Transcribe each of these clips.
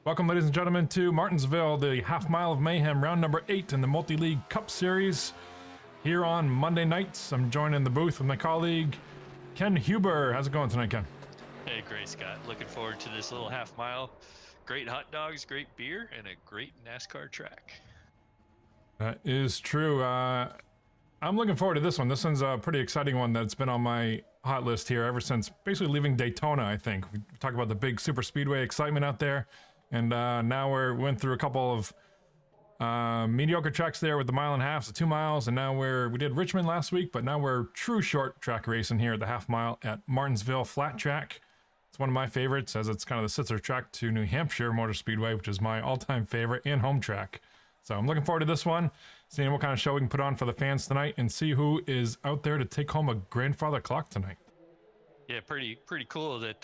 Welcome, ladies and gentlemen, to Martinsville, the Half Mile of Mayhem, round number 8 in the Multi-League Cup Series. Here on Monday nights, I'm joined in the booth with my colleague, Ken Huber. How's it going tonight, Ken? Hey, great, Scott. Looking forward to this little half mile. Great hot dogs, great beer, and a great NASCAR track. That is true. I'm looking forward to this one. This one's a pretty exciting one that's been on my hot list here ever since basically leaving Daytona, I think. We talk about the big super speedway excitement out there. And now we went through a couple of mediocre tracks there with the 1.5 miles, the 2 miles, and now we did Richmond last week, but now we're true short track racing here at the half mile at Martinsville Flat Track. It's one of my favorites as it's kind of the sister track to New Hampshire Motor Speedway, which is my all-time favorite and home track. So I'm looking forward to this one, seeing what kind of show we can put on for the fans tonight and see who is out there to take home a grandfather clock tonight. Yeah, pretty cool that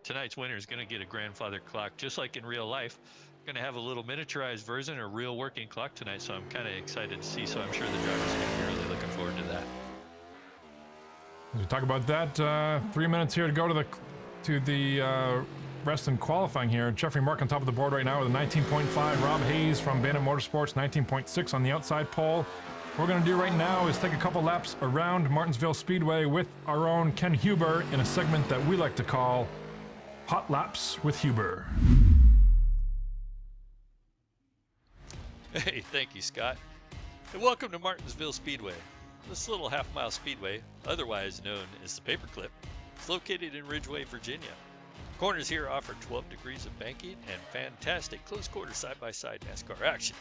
tonight's winner is going to get a grandfather clock, just like in real life. Going to have a little miniaturized version, a real working clock tonight, so I'm kind of excited to see. So I'm sure the drivers are going to be really looking forward to that. We talk about that. 3 minutes here to go to the rest and qualifying here. Jeffrey Mark on top of the board right now with a 19.5. Rob Hayes from Bandit Motorsports, 19.6 on the outside pole. What we're going to do right now is take a couple laps around Martinsville Speedway with our own Ken Huber in a segment that we like to call Hot Laps with Huber. Hey, thank you, Scott. And welcome to Martinsville Speedway. This little half-mile speedway, otherwise known as the Paperclip, is located in Ridgeway, Virginia. Corners here offer 12 degrees of banking and fantastic close-quarter side-by-side NASCAR action.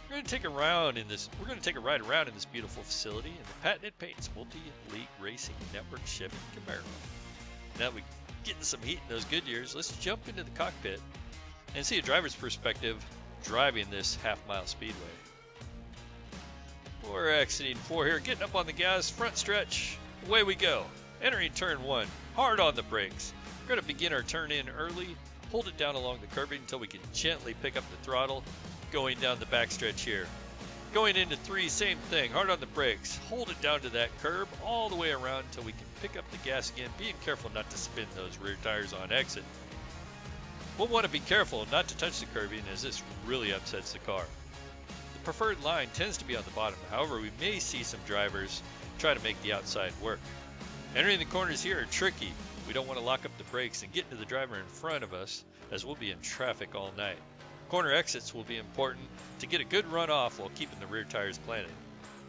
We're going to take a ride around in this beautiful facility in the patented Paint's Multi-League Racing Network Chevy Camaro. Now that we're getting some heat in those good years, let's jump into the cockpit and see a driver's perspective driving this half-mile speedway. We're exiting 4 here, getting up on the gas, front stretch, away we go. Entering turn 1, hard on the brakes. We're going to begin our turn in early, hold it down along the curbing until we can gently pick up the throttle. Going down the backstretch here. Going into 3, same thing, hard on the brakes. Hold it down to that curb all the way around until we can pick up the gas again, being careful not to spin those rear tires on exit. We'll want to be careful not to touch the curbing as this really upsets the car. The preferred line tends to be on the bottom, however we may see some drivers try to make the outside work. Entering the corners here are tricky. We don't want to lock up the brakes and get into the driver in front of us as we'll be in traffic all night. Corner exits will be important to get a good run off while keeping the rear tires planted.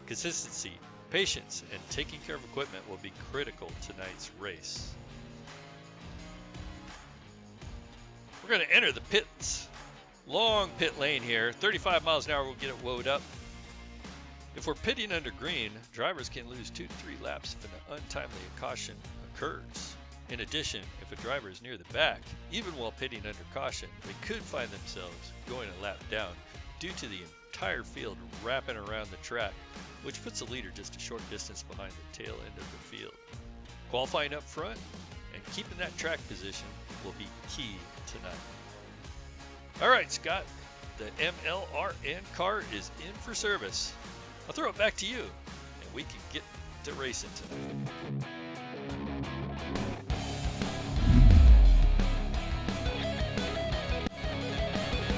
Consistency, patience, and taking care of equipment will be critical tonight's race. We're going to enter the pits. Long pit lane here. 35 miles an hour will get it woed up. If we're pitting under green, drivers can lose 2 to 3 laps if an untimely caution occurs. In addition, if a driver is near the back, even while pitting under caution, they could find themselves going a lap down due to the entire field wrapping around the track, which puts the leader just a short distance behind the tail end of the field. Qualifying up front and keeping that track position will be key tonight. All right, Scott, the MLRN car is in for service. I'll throw it back to you, and we can get to racing tonight.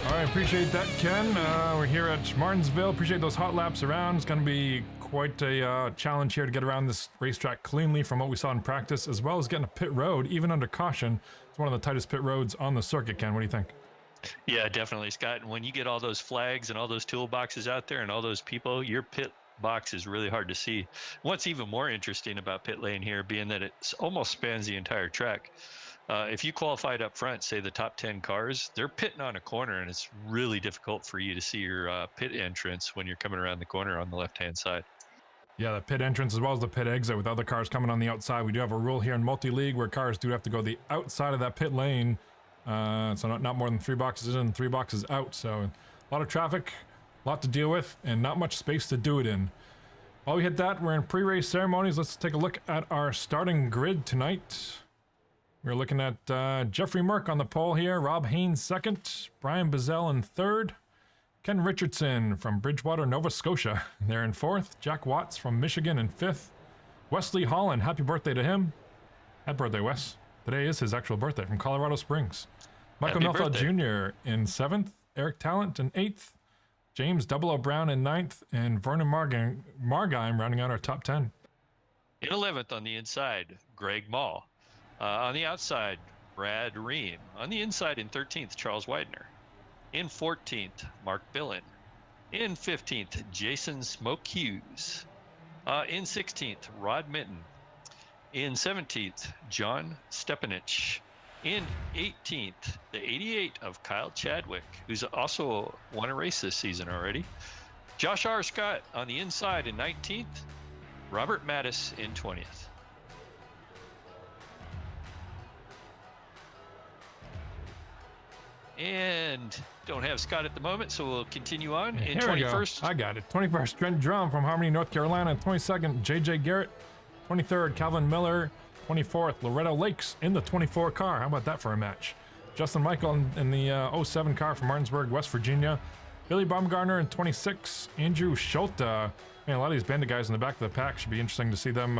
All right, appreciate that, Ken. We're here at Martinsville. Appreciate those hot laps around. It's going to be quite a challenge here to get around this racetrack cleanly from what we saw in practice, as well as getting a pit road, even under caution. It's one of the tightest pit roads on the circuit, Ken. What do you think? Yeah, definitely, Scott. And when you get all those flags and all those toolboxes out there and all those people, your pit box is really hard to see. What's even more interesting about pit lane here being that it almost spans the entire track. If you qualified up front, say the top 10 cars, they're pitting on a corner, and it's really difficult for you to see your pit entrance when you're coming around the corner on the left-hand side. Yeah, the pit entrance as well as the pit exit with other cars coming on the outside. We do have a rule here in multi-league where cars do have to go the outside of that pit lane. So not more than 3 boxes in and 3 boxes out. So a lot of traffic, a lot to deal with, and not much space to do it in. While we hit that, we're in pre-race ceremonies. Let's take a look at our starting grid tonight. We're looking at Jeffrey Merck on the pole here, Rob Haynes second, Brian Bazell in third, Ken Richardson from Bridgewater, Nova Scotia, they're in fourth, Jack Watts from Michigan in fifth, Wesley Holland, happy birthday to him. Happy birthday, Wes. Today is his actual birthday from Colorado Springs. Michael Happy Melfeld birthday. Jr. in 7th, Eric Talent in 8th, James Double O Brown in 9th, and Vernon Margheim rounding out our top 10. In 11th on the inside, Greg Mall. On the outside, Brad Ream. On the inside in 13th, Charles Widener. In 14th, Mark Billen. In 15th, Jason Smoke Hughes. In 16th, Rod Minton. In 17th, John Stepanich. In 18th, the 88 of Kyle Chadwick, who's also won a race this season already. Josh R. Scott on the inside in 19th. Robert Mattis in 20th. And don't have Scott at the moment, so we'll continue on. In 21st. I got it. 21st, Trent Drum from Harmony, North Carolina. 22nd, JJ Garrett. 23rd, Calvin Miller. 24th, Loretto Lakes in the 24 car. How about that for a match? Justin Michael in the 07 car from Martinsville, West Virginia. Billy Baumgartner in 26. Andrew Schulte. Man, a lot of these bandit guys in the back of the pack. Should be interesting to see them.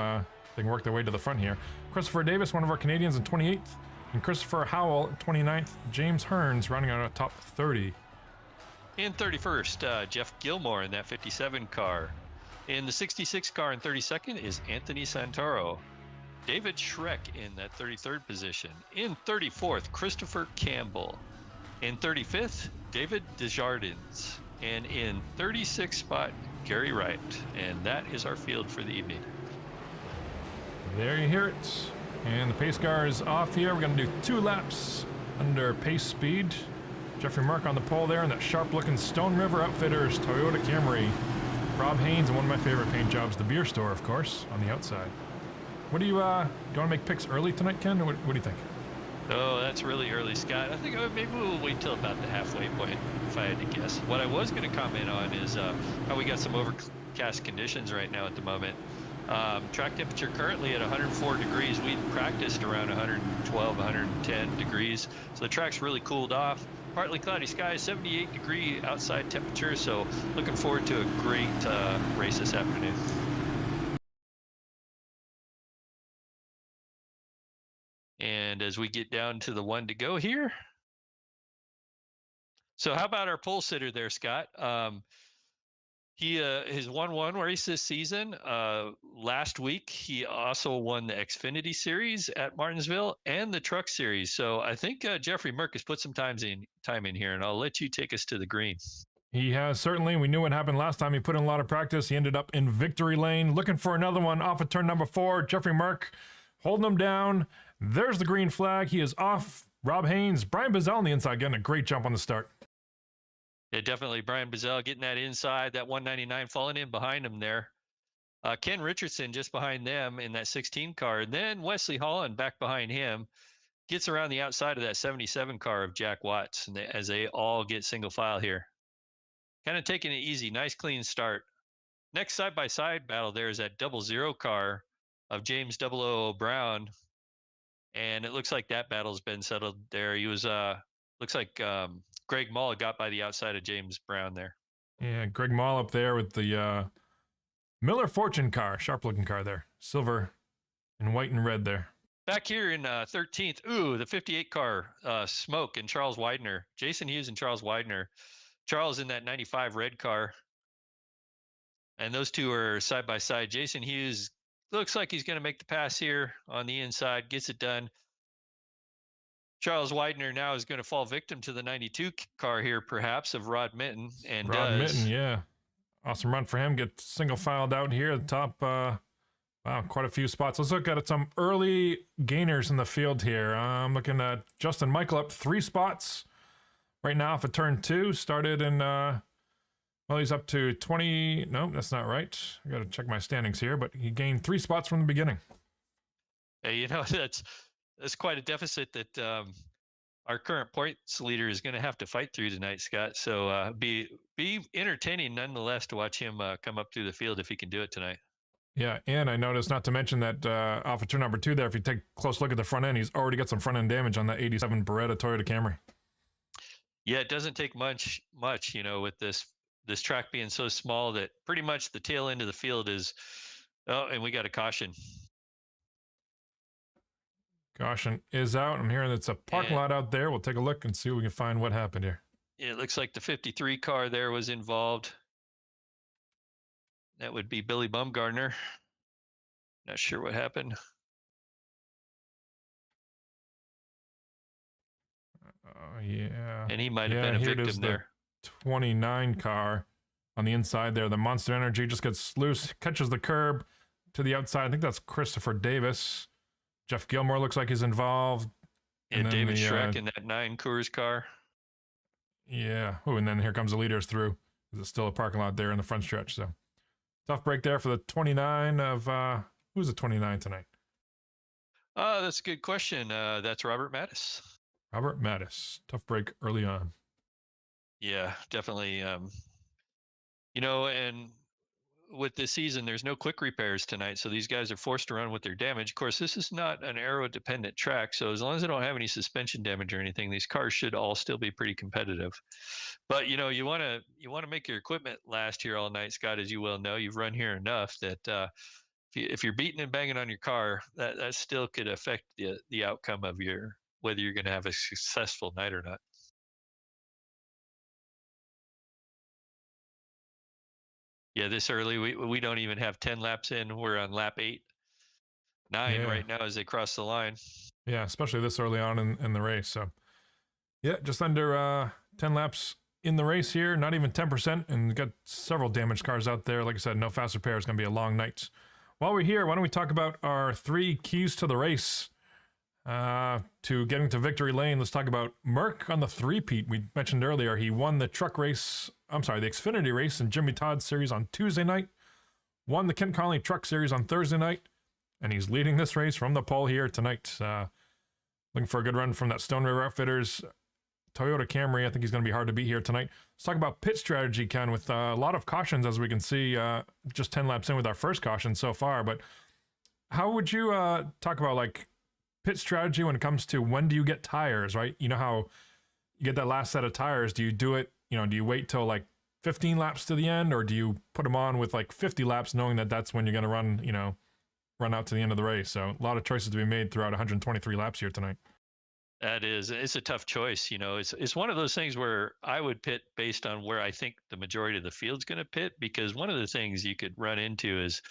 They can work their way to the front here. Christopher Davis, one of our Canadians, in 28th. And Christopher Howell, 29th. James Hearns rounding out our top 30. In 31st, Jeff Gilmore in that 57 car. In the 66 car in 32nd is Anthony Santoro. David Schreck in that 33rd position. In 34th, Christopher Campbell. In 35th, David Desjardins. And in 36th spot, Gary Wright. And that is our field for the evening. There you hear it. And the pace car is off here. We're going to do 2 laps under pace speed. Jeffrey Mark on the pole there in that sharp-looking Stone River Outfitters Toyota Camry. Rob Haynes and one of my favorite paint jobs, the beer store, of course, on the outside. What do you want to make picks early tonight, Ken? Or what do you think? Oh, that's really early, Scott. I think maybe we'll wait till about the halfway point, if I had to guess. What I was going to comment on is how we got some overcast conditions right now at the moment. Track temperature currently at 104 degrees. We practiced around 112, 110 degrees. So the track's really cooled off. Partly cloudy skies, 78 degree outside temperature. So looking forward to a great race this afternoon. And as we get down to the one to go here. So how about our pole sitter there, Scott? He has won one race this season. Last week, he also won the Xfinity Series at Martinsville and the Truck Series. So I think Jeffrey Merck has put some time in here, and I'll let you take us to the green. He has, certainly. We knew what happened last time. He put in a lot of practice. He ended up in victory lane, looking for another one off of turn number 4. Jeffrey Merck holding him down. There's the green flag. He is off. Rob Haynes, Brian Bazell on the inside, getting a great jump on the start. Yeah, definitely. Brian Bazell getting that inside, that 199 falling in behind him there. Ken Richardson just behind them in that 16 car. And then Wesley Holland back behind him gets around the outside of that 77 car of Jack Watts as they all get single file here. Kind of taking it easy. Nice, clean start. Next side-by-side battle there is that 00 car of James 00 Brown. And it looks like that battle's been settled there. He was, looks like Greg Mall got by the outside of James Brown there. Yeah, Greg Mall up there with the Miller Fortune car, sharp-looking car there. Silver and white and red there. Back here in 13th, the 58 car, Smoke and Charles Widener. Jason Hughes and Charles Widener. Charles in that 95 red car. And those two are side by side. Jason Hughes looks like he's going to make the pass here on the inside, gets it done. Charles Widener now is going to fall victim to the 92 car here, perhaps, of Rod Minton. And Rod Minton, yeah. Awesome run for him. Gets single filed out here at the top. Wow, quite a few spots. Let's look at some early gainers in the field here. I'm looking at Justin Michael up 3 spots right now for turn 2. Started in, well, he's up to 20. No, that's not right. I got to check my standings here, but he gained 3 spots from the beginning. Hey, you know, that's quite a deficit that our current points leader is going to have to fight through tonight, Scott. So be entertaining nonetheless to watch him come up through the field if he can do it tonight. Yeah, and I noticed, not to mention that off of turn number 2 there, if you take a close look at the front end, he's already got some front end damage on that 87 Beretta Toyota Camry. Yeah, it doesn't take much, you know, with this track being so small that pretty much the tail end of the field is, oh, and we got a caution. Caution is out. I'm hearing it's a parking lot out there. We'll take a look and see if we can find what happened here. It looks like the 53 car there was involved. That would be Billy Bumgardner. Not sure what happened. Oh, yeah. And he might have been a victim there. 29 car on the inside there. The Monster Energy just gets loose, catches the curb to the outside. I think that's Christopher Davis. Jeff Gilmore looks like he's involved. And David Schreck in that 9 Coors car. Yeah. Oh, and then here comes the leaders through. There's still a parking lot there in the front stretch. So tough break there for the 29 of who's the 29 tonight? That's a good question. That's Robert Mattis. Robert Mattis. Tough break early on. Yeah, definitely. And with this season, there's no quick repairs tonight, so these guys are forced to run with their damage. Of course, this is not an aero-dependent track, so as long as they don't have any suspension damage or anything, these cars should all still be pretty competitive. But you want to make your equipment last here all night, Scott, as you well know. You've run here enough that if you're beating and banging on your car, that still could affect the outcome of whether you're going to have a successful night or not. Yeah, this early, we don't even have 10 laps in. We're on lap 8, 9 right now as they cross the line. Yeah, especially this early on in the race. So, yeah, just under 10 laps in the race here, not even 10%, and got several damaged cars out there. Like I said, no fast repair. It's going to be a long night. While we're here, why don't we talk about our 3 keys to the race to getting to victory lane? Let's talk about Merck on the 3-peat. We mentioned earlier he won the the Xfinity race in Jimmy Todd's series on Tuesday night, won the Kent Conley Truck Series on Thursday night, and he's leading this race from the pole here tonight. Looking for a good run from that Stone River Outfitters Toyota Camry. I think he's going to be hard to beat here tonight. Let's talk about pit strategy, Ken, with a lot of cautions, as we can see, just 10 laps in with our first caution so far. But how would you talk about like pit strategy when it comes to when do you get tires, right? You know how you get that last set of tires. Do you do it, do you wait till like 15 laps to the end, or do you put them on with like 50 laps knowing that that's when you're going to run out to the end of the race? So a lot of choices to be made throughout 123 laps here tonight. It's a tough choice. It's one of those things where I would pit based on where I think the majority of the field's going to pit, because one of the things you could run into is,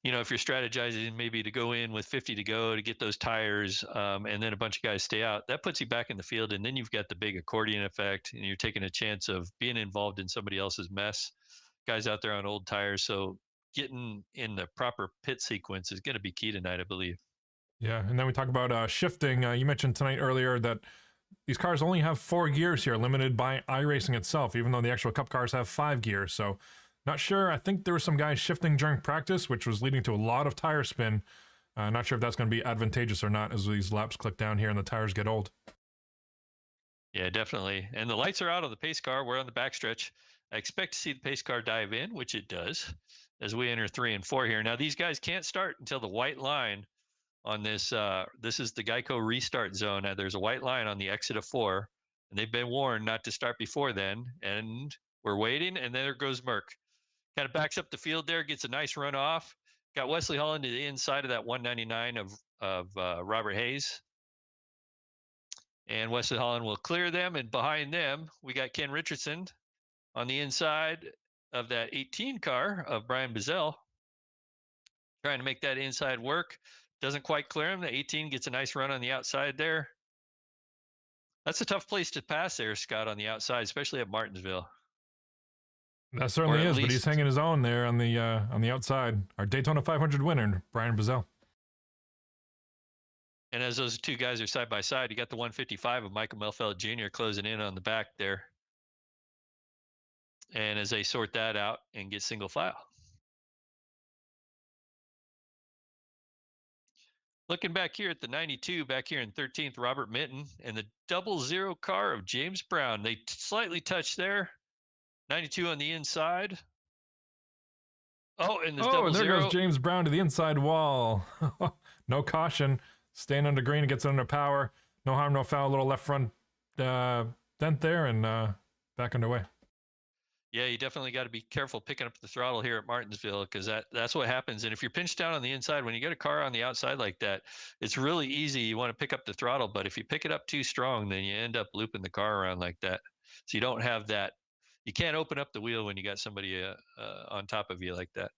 if you're strategizing maybe to go in with 50 to go to get those tires, and then a bunch of guys stay out, that puts you back in the field. And then you've got the big accordion effect, and you're taking a chance of being involved in somebody else's mess, guys out there on old tires. So getting in the proper pit sequence is going to be key tonight, I believe. Yeah, and then we talk about shifting. You mentioned tonight earlier that these cars only have 4 gears here, limited by iRacing itself, even though the actual Cup cars have 5 gears. So not sure. I think there were some guys shifting during practice, which was leading to a lot of tire spin. Not sure if that's going to be advantageous or not as these laps click down here and the tires get old. Yeah, definitely. And the lights are out on the pace car. We're on the backstretch. I expect to see the pace car dive in, which it does, as we enter 3 and 4 here. Now, these guys can't start until the white line on this. This is the Geico restart zone. There's a white line on the exit of 4, and they've been warned not to start before then. And we're waiting, and there goes Merck. Kind of backs up the field there, gets a nice run off. Got Wesley Holland to the inside of that 199 of Robert Hayes. And Wesley Holland will clear them, and behind them, we got Ken Richardson on the inside of that 18 car of Brian Bazell, trying to make that inside work. Doesn't quite clear him. The 18 gets a nice run on the outside there. That's a tough place to pass there, Scott, on the outside, especially at Martinsville. That certainly is, but he's hanging his own there on the outside. Our Daytona 500 winner, Brian Bazell. And as those 2 guys are side by side, you got the 155 of Michael Melfeld Jr. closing in on the back there. And as they sort that out and get single file. Looking back here at the 92, back here in 13th, Robert Minton, and the 00 car of James Brown. They slightly touched there. 92 on the inside. Oh, and there goes James Brown to the inside wall. No caution. Staying under green, it gets under power. No harm, no foul. Little left front dent there, and back underway. Yeah, you definitely got to be careful picking up the throttle here at Martinsville because that's what happens. And if you're pinched down on the inside, when you get a car on the outside like that, it's really easy. You want to pick up the throttle, but if you pick it up too strong, then you end up looping the car around like that. So you don't have that. You can't open up the wheel when you got somebody on top of you like that.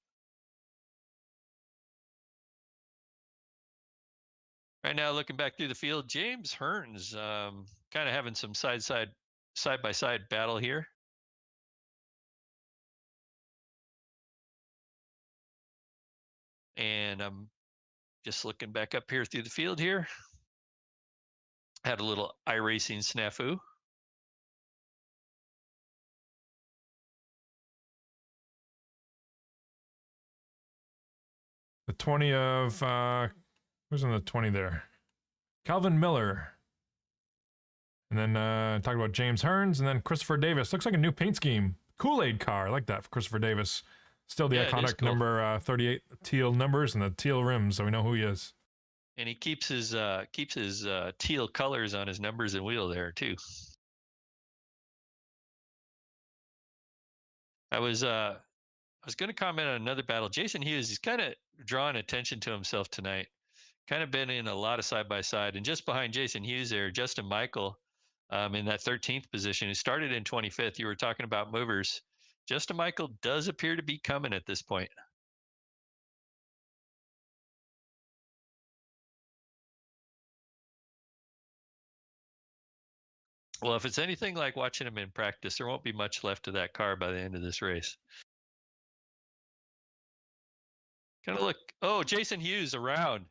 Right now, looking back through the field, James Hearns kind of having some side by side battle here. And I'm just looking back up here through the field here. Had a little iRacing snafu. The 20 of, who's on the 20 there? Calvin Miller. And then talking about James Hearns and then Christopher Davis. Looks like a new paint scheme. Kool-Aid car. I like that for Christopher Davis. Still the iconic cool. Number 38 teal numbers and the teal rims, so we know who he is. And he keeps his teal colors on his numbers and wheel there too. I was going to comment on another battle. Jason Hughes, he's kind of drawing attention to himself tonight. Kind of been in a lot of side by side, and just behind Jason Hughes there, Justin Michael, in that 13th position, who started in 25th. You were talking about movers. Justin Michael does appear to be coming at this point. Well, if it's anything like watching him in practice, there won't be much left of that car by the end of this race. Kind of look. Oh, Jason Hughes around.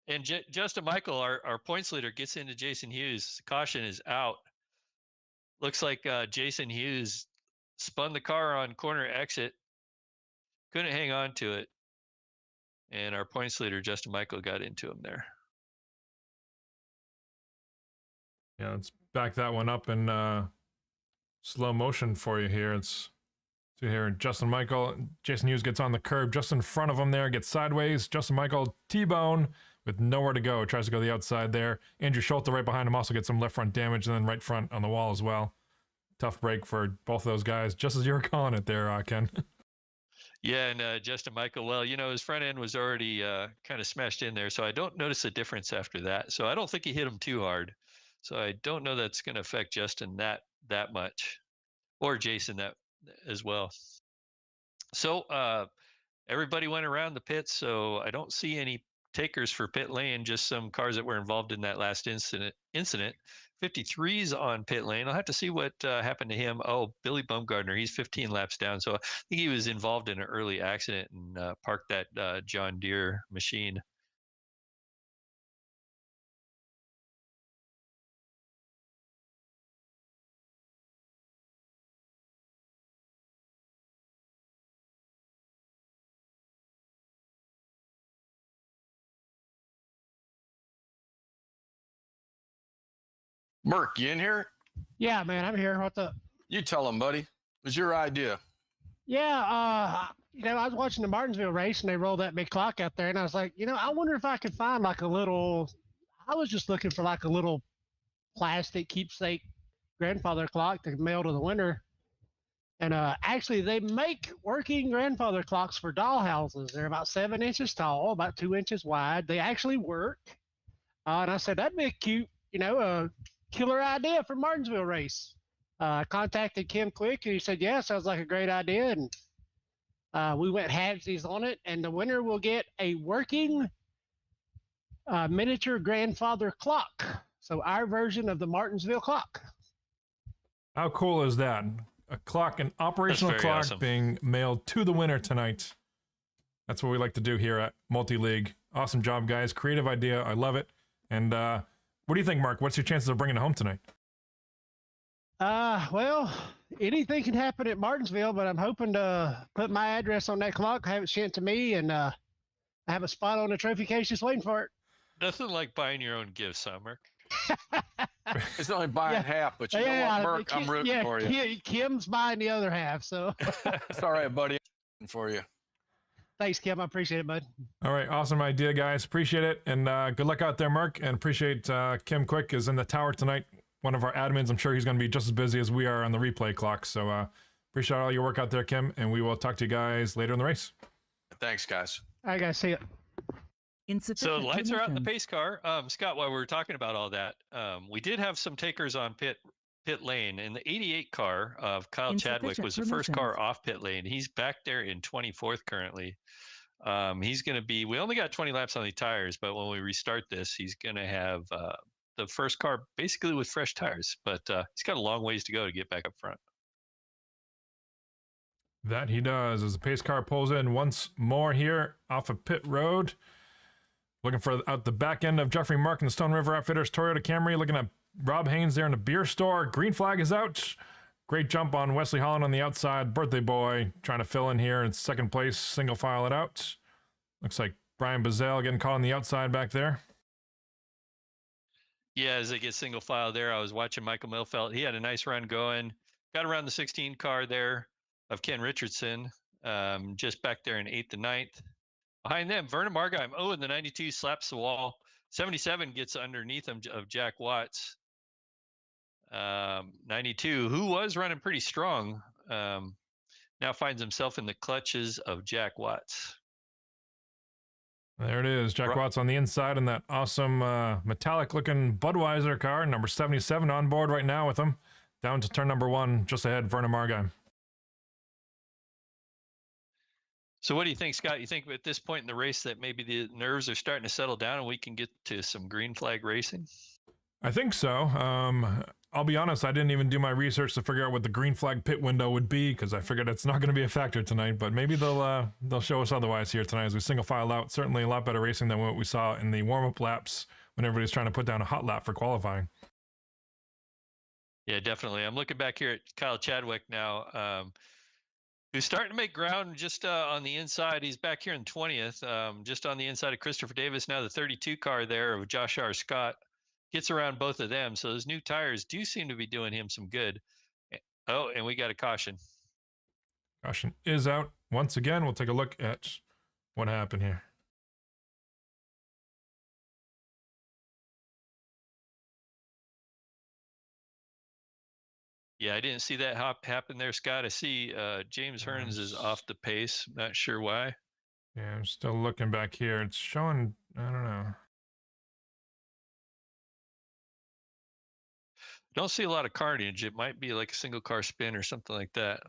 And Justin Michael, our points leader, gets into Jason Hughes. Caution is out. Looks like Jason Hughes spun the car on corner exit. Couldn't hang on to it. And our points leader, Justin Michael, got into him there. Yeah, let's back that one up in slow motion for you here. It's so here, Justin Michael, Jason Hughes gets on the curb just in front of him there, gets sideways. Justin Michael, T-bone with nowhere to go, tries to go the outside there. Andrew Schulte right behind him also gets some left front damage and then right front on the wall as well. Tough break for both of those guys, just as you were calling it there, Ken. Yeah, and Justin Michael, well, you know, his front end was already kind of smashed in there, so I don't notice a difference after that. So I don't think he hit him too hard. So I don't know that's going to affect Justin that much, or Jason that as well. So everybody went around the pits, so I don't see any takers for pit lane, just some cars that were involved in that last incident. 53's on pit lane. I'll have to see what happened to him. Oh, Billy Bumgardner, he's 15 laps down. So I think he was involved in an early accident and parked that John Deere machine. Merc, you in here? Yeah, man, I'm here. What's up? You tell him, buddy. It was your idea. Yeah, you know, I was watching the Martinsville race and they rolled that big clock out there, and I was like, you know, I wonder if I could find like a little. I was just looking for like a little plastic keepsake grandfather clock to mail to the winner. And actually, they make working grandfather clocks for dollhouses. They're about 7 inches tall, about 2 inches wide. They actually work. And I said, that'd be a cute, you know, killer idea for Martinsville race. I contacted Kim Quick, and he said, yeah, sounds like a great idea. And we went halvesies on it, and the winner will get a working miniature grandfather clock. So our version of the Martinsville clock. How cool is that? A clock, an operational clock awesome. Being mailed to the winner tonight. That's what we like to do here at Multi-League. Awesome job, guys. Creative idea. I love it. And what do you think, Mark? What's your chances of bringing it home tonight? Well, anything can happen at Martinsville, but I'm hoping to put my address on that clock, have it sent to me, and I have a spot on the trophy case just waiting for it. Nothing like buying your own gifts, huh, Mark? It's only buying half, but you know what, Merc? I'm rooting for you. Kim's buying the other half, so. It's all right, buddy. I'm for you. Thanks, Kim. I appreciate it, bud. All right, awesome idea, guys. Appreciate it, and good luck out there, Mark. And appreciate Kim Quick is in the tower tonight. One of our admins. I'm sure he's going to be just as busy as we are on the replay clock. So Appreciate all your work out there, Kim, and we will talk to you guys later in the race. Thanks, guys. All right, guys. See ya. So lights are out in the pace car. Scott, while we were talking about all that, we did have some takers on pit lane, and the 88 car of Kyle Chadwick was the first car off pit lane. He's back there in 24th currently. He's going to be, we only got 20 laps on the tires, but when we restart this, he's going to have the first car basically with fresh tires, but he's got a long ways to go to get back up front. That he does as the pace car pulls in once more here off of pit road. Looking for out the back end of Jeffrey Mark and the Stone River Outfitters Toyota Camry. Looking at Rob Haynes there in the beer store. Green flag is out. Great jump on Wesley Holland on the outside. Birthday boy trying to fill in here in second place. Single file it out. Looks like Brian Bazell getting caught on the outside back there. Yeah, as they get single file there, I was watching Michael Milfelt. He had a nice run going. Got around the 16 car there of Ken Richardson. Just back there in 8th and 9th. Behind them, Vernon Margheim, in the 92 slaps the wall. 77 gets underneath him of Jack Watts. 92, who was running pretty strong, now finds himself in the clutches of Jack Watts. There it is. Jack Watts on the inside in that awesome metallic-looking Budweiser car. Number 77 on board right now with him. Down to turn number 1, just ahead, Vernon Margheim. So what do you think, Scott? You think at this point in the race that maybe the nerves are starting to settle down and we can get to some green flag racing? I think so. I'll be honest, I didn't even do my research to figure out what the green flag pit window would be because I figured it's not going to be a factor tonight, but maybe they'll show us otherwise here tonight as we single file out. Certainly a lot better racing than what we saw in the warm-up laps when everybody's trying to put down a hot lap for qualifying. Yeah, definitely. I'm looking back here at Kyle Chadwick now. Who's starting to make ground just on the inside. He's back here in 20th, just on the inside of Christopher Davis. Now the 32 car there of Josh R. Scott gets around both of them. So those new tires do seem to be doing him some good. Oh, and we got a caution. Caution is out. Once again, we'll take a look at what happened here. Yeah, I didn't see that happen there, Scott. I see James Hearns is off the pace. Not sure why. Yeah, I'm still looking back here. It's showing, I don't know. Don't see a lot of carnage. It might be like a single car spin or something like that.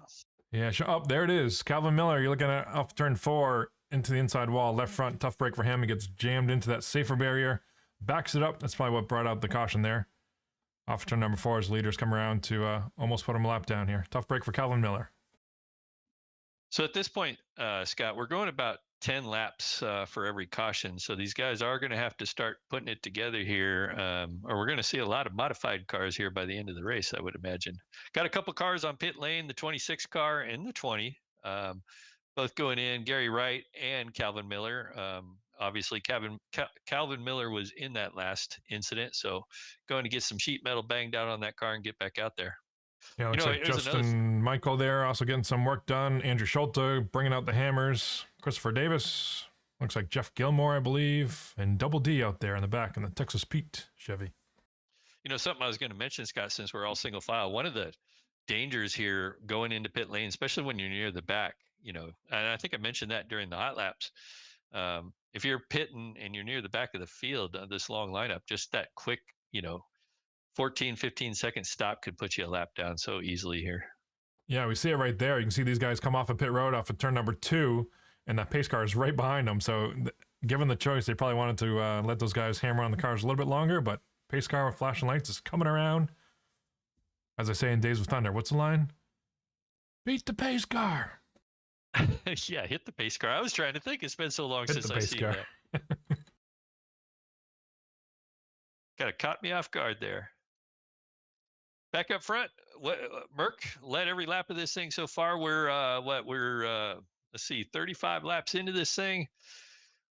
Yeah, there it is. Calvin Miller, you're looking at off turn 4 into the inside wall. Left front, tough break for him. He gets jammed into that safer barrier. Backs it up. That's probably what brought out the caution there. Off turn number 4 as leaders come around to almost put him a lap down here. Tough break for Calvin Miller. So at this point, Scott, we're going about 10 laps for every caution. So these guys are going to have to start putting it together here, or we're going to see a lot of modified cars here by the end of the race, I would imagine. Got a couple cars on pit lane, the 26 car and the 20, both going in, Gary Wright and Calvin Miller. Obviously, Calvin Miller was in that last incident, so going to get some sheet metal banged out on that car and get back out there. Yeah, looks like Justin Michael there also getting some work done. Andrew Schulte bringing out the hammers. Christopher Davis. Looks like Jeff Gilmore, I believe. And Double D out there in the back in the Texas Pete Chevy. You know, something I was going to mention, Scott, since we're all single file, one of the dangers here going into pit lane, especially when you're near the back, you know, and I think I mentioned that during the hot laps. If you're pitting and you're near the back of the field, this long lineup, just that quick, 14, 15 second stop could put you a lap down so easily here. Yeah, we see it right there. You can see these guys come off of pit road off of turn number 2, and that pace car is right behind them. So given the choice, they probably wanted to let those guys hammer on the cars a little bit longer, but pace car with flashing lights is coming around. As I say in Days of Thunder, what's the line? Beat the pace car. Yeah, hit the pace car. I was trying to think. It's been so long since I've seen that. Kind of caught me off guard there. Back up front, Merck led every lap of this thing so far. We're let's see, 35 laps into this thing.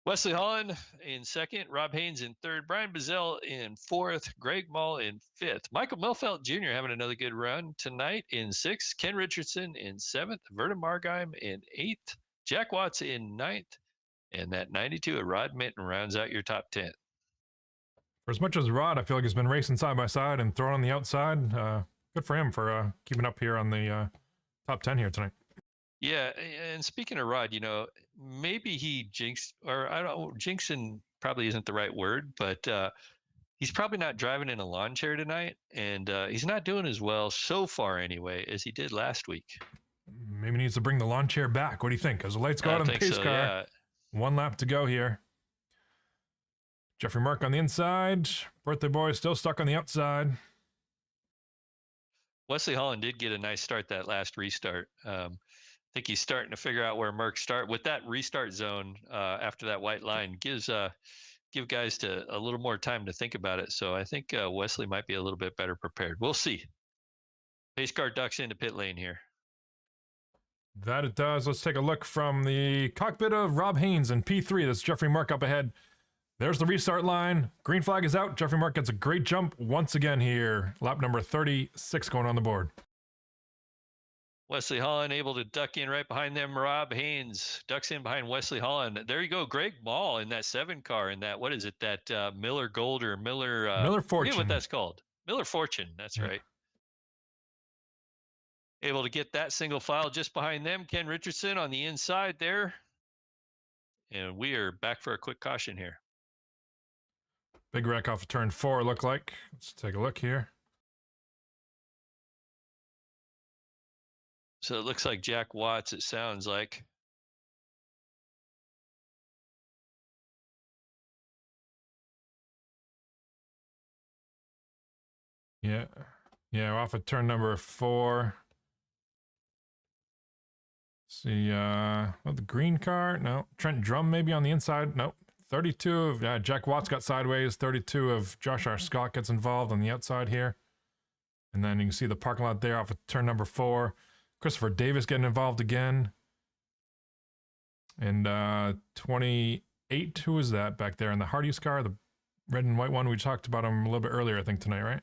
Wesley Holland in second, Rob Haynes in third, Brian Bazell in fourth, Greg Mull in fifth, Michael Milfelt Jr. having another good run tonight in sixth, Ken Richardson in seventh, Vernon Margheim in eighth, Jack Watts in ninth, and that 92 of Rod Minton rounds out your top 10. For as much as Rod, I feel like he's been racing side by side and throwing on the outside. Good for him for keeping up here on the top 10 here tonight. Yeah, and speaking of Rod, maybe he jinxed, or I don't know, jinxing probably isn't the right word, but he's probably not driving in a lawn chair tonight, and he's not doing as well so far anyway as he did last week. Maybe needs to bring the lawn chair back. What do you think? As the lights go out on the pace car, yeah. 1 lap to go here. Jeffrey Mark on the inside. Birthday boy still stuck on the outside. Wesley Holland did get a nice start that last restart. I think he's starting to figure out where Merck start with that restart zone after that white line give guys a little more time to think about it. So I think Wesley might be a little bit better prepared. We'll see. Pace car ducks into pit lane here. That it does. Let's take a look from the cockpit of Rob Haynes in P3. That's Jeffrey Mark up ahead. There's the restart line. Green flag is out. Jeffrey Mark gets a great jump once again here. Lap number 36 going on the board. Wesley Holland able to duck in right behind them. Rob Haynes ducks in behind Wesley Holland. There you go. Greg Mall in that 7 car in that, what is it? That Miller Gold or Miller Fortune. I forget what that's called. Miller Fortune. That's right. Able to get that single file just behind them. Ken Richardson on the inside there. And we are back for a quick caution here. Big wreck off of turn 4, look like. Let's take a look here. So it looks like Jack Watts, it sounds like. Yeah, off of turn number 4. See, the green car? No. Trent Drum maybe on the inside? Nope. 32 of Jack Watts got sideways. 32 of Josh R. Scott gets involved on the outside here. And then you can see the parking lot there off of turn number 4. Christopher Davis getting involved again. And 28, who is that back there in the Hardy's car? The red and white one. We talked about him a little bit earlier, I think, tonight, right?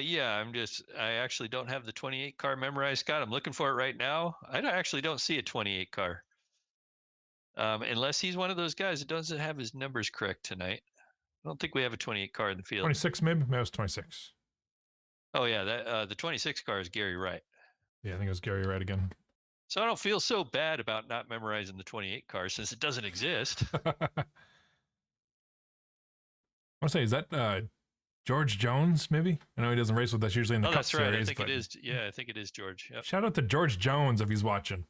Yeah, I actually don't have the 28 car memorized, Scott. I'm looking for it right now. I actually don't see a 28 car. Unless he's one of those guys that doesn't have his numbers correct tonight. I don't think we have a 28 car in the field. 26 maybe? Maybe it was 26. Oh, yeah, that the 26 car is Gary Wright. Yeah, I think it was Gary Wright again. So I don't feel so bad about not memorizing the 28 car since it doesn't exist. I want to say, is that George Jones, maybe? I know he doesn't race with us usually in the Cup that's right. Series. I think it is. Yeah, I think it is George. Yep. Shout out to George Jones if he's watching.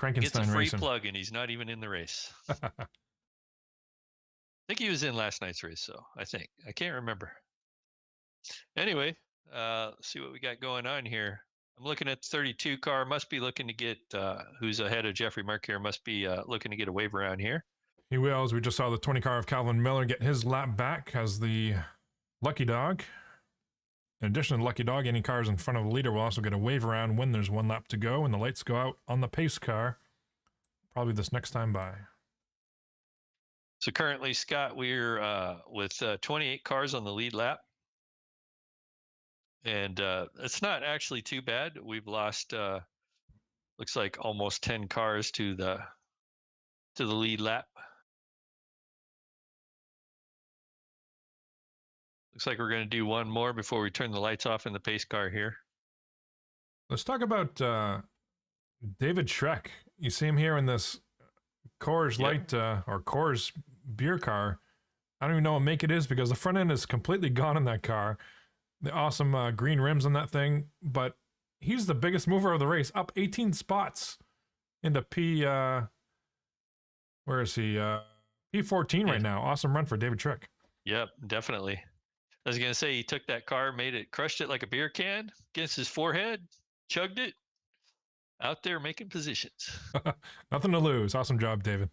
Gets a free Racing. plug and he's not even in the race. I think he was in last night's race, so I can't remember. Anyway, let's see what we got going on here. I'm looking at the 32 car. Must be looking to get who's ahead of Jeffrey Mark here. Must be looking to get a wave around here. He will, as we just saw the 20 car of Calvin Miller get his lap back as the lucky dog. In addition to the lucky dog, any cars in front of the leader will also get a wave around when there's 1 lap to go and the lights go out on the pace car. Probably this next time by. So currently, Scott, we're with 28 cars on the lead lap. And it's not actually too bad. We've lost, looks like almost 10 cars to the lead lap. Looks like we're going to do one more before we turn the lights off in the pace car here. Let's talk about David Schreck. You see him here in this Coors Light or Coors beer car. I don't even know what make it is because the front end is completely gone in that car. The awesome green rims on that thing, but he's the biggest mover of the race, up 18 spots into where is he? P14 right now. Awesome run for David Schreck. Yep, definitely. I was going to say he took that car, crushed it like a beer can against his forehead, chugged it, out there making positions. Nothing to lose. Awesome job, David.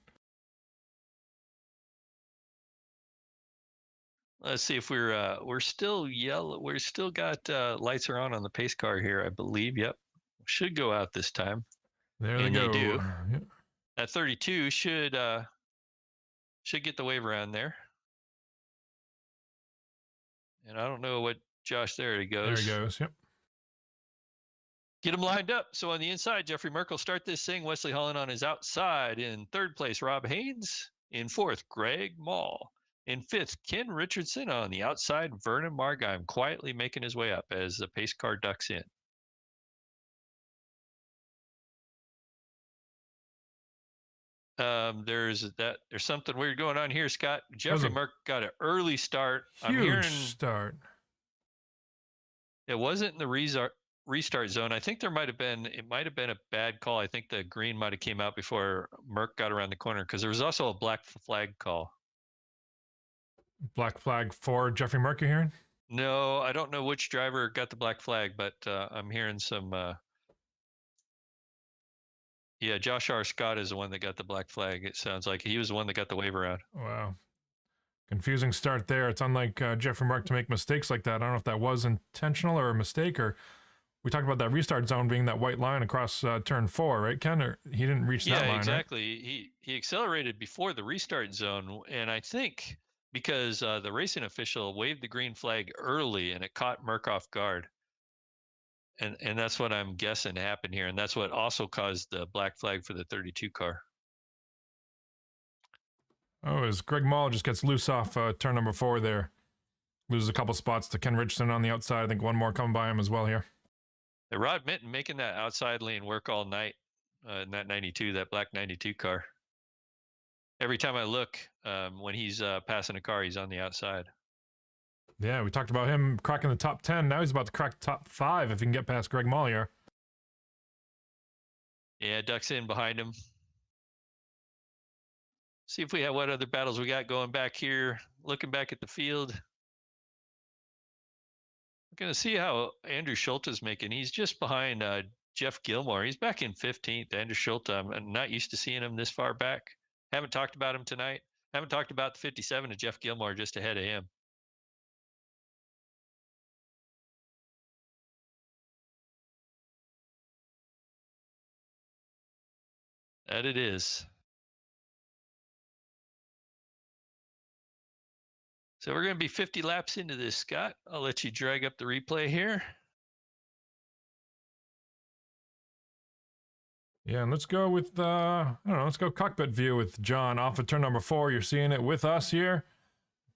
Let's see if we're still yellow. We're still got lights are on the pace car here, I believe. Yep, should go out this time. There they go. They do. Yep. That 32 should get the wave around there. And I don't know what Josh. There he goes. There he goes. Yep. Get him lined up. So on the inside, Jeffrey Merkel start this thing. Wesley Holland on his outside. In 3rd place, Rob Haynes. In 4th, Greg Mall. In 5th, Ken Richardson. On the outside, Vernon Margheim quietly making his way up as the pace car ducks in. There's something weird going on here, Scott. Jeffrey Merck got an early start. I'm hearing start. It wasn't in the restart zone. I think it might have been a bad call. I think the green might have came out before Merck got around the corner, because there was also a black flag call. Black flag for Jeffrey Merck, you're hearing? No, I don't know which driver got the black flag, but I'm hearing some. Yeah, Josh R. Scott is the one that got the black flag. It sounds like he was the one that got the wave around. Wow. Confusing start there. It's unlike Jeffrey Merck to make mistakes like that. I don't know if that was intentional or a mistake, or we talked about that restart zone being that white line across turn 4, right, Ken? Or he didn't reach that line, exactly. Right? He accelerated before the restart zone, and I think because the racing official waved the green flag early and it caught Merck off guard. And that's what I'm guessing happened here, and that's what also caused the black flag for the 32 car. Oh, as Greg Mall just gets loose off turn number 4 there. Loses a couple spots to Ken Richardson on the outside. I think one more coming by him as well here. Rod Minton making that outside lane work all night in that 92, that black 92 car. Every time I look, when he's passing a car, he's on the outside. Yeah, we talked about him cracking the top 10. Now he's about to crack the top 5 if he can get past Greg Mall here. Yeah, ducks in behind him. See if we have what other battles we got going back here. Looking back at the field. We're going to see how Andrew Schulte is making. He's just behind Jeff Gilmore. He's back in 15th. Andrew Schulte, I'm not used to seeing him this far back. Haven't talked about him tonight. Haven't talked about the 57 of Jeff Gilmore, just ahead of him. That it is. So we're going to be 50 laps into this, Scott. I'll let you drag up the replay here. Yeah, and let's go with, I don't know, let's go cockpit view with John off of turn number 4. You're seeing it with us here.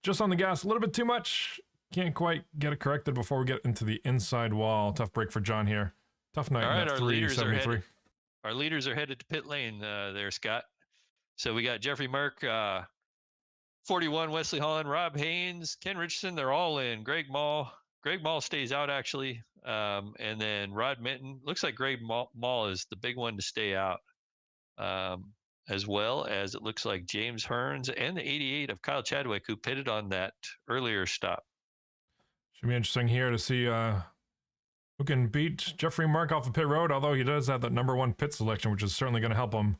Just on the gas a little bit too much. Can't quite get it corrected before we get into the inside wall. Tough break for John here. Tough night in that 373. Our leaders are headed to pit lane there, Scott. So we got Jeffrey Merck, 41, Wesley Holland, Rob Haynes, Ken Richardson. They're all in. Greg Mall stays out, actually. And then Rod Minton. Looks like Greg Mall is the big one to stay out. As well as it looks like James Hearns and the 88 of Kyle Chadwick, who pitted on that earlier stop. Should be interesting here to see who can beat Jeffrey Merck off of pit road, although he does have that number 1 pit selection, which is certainly going to help him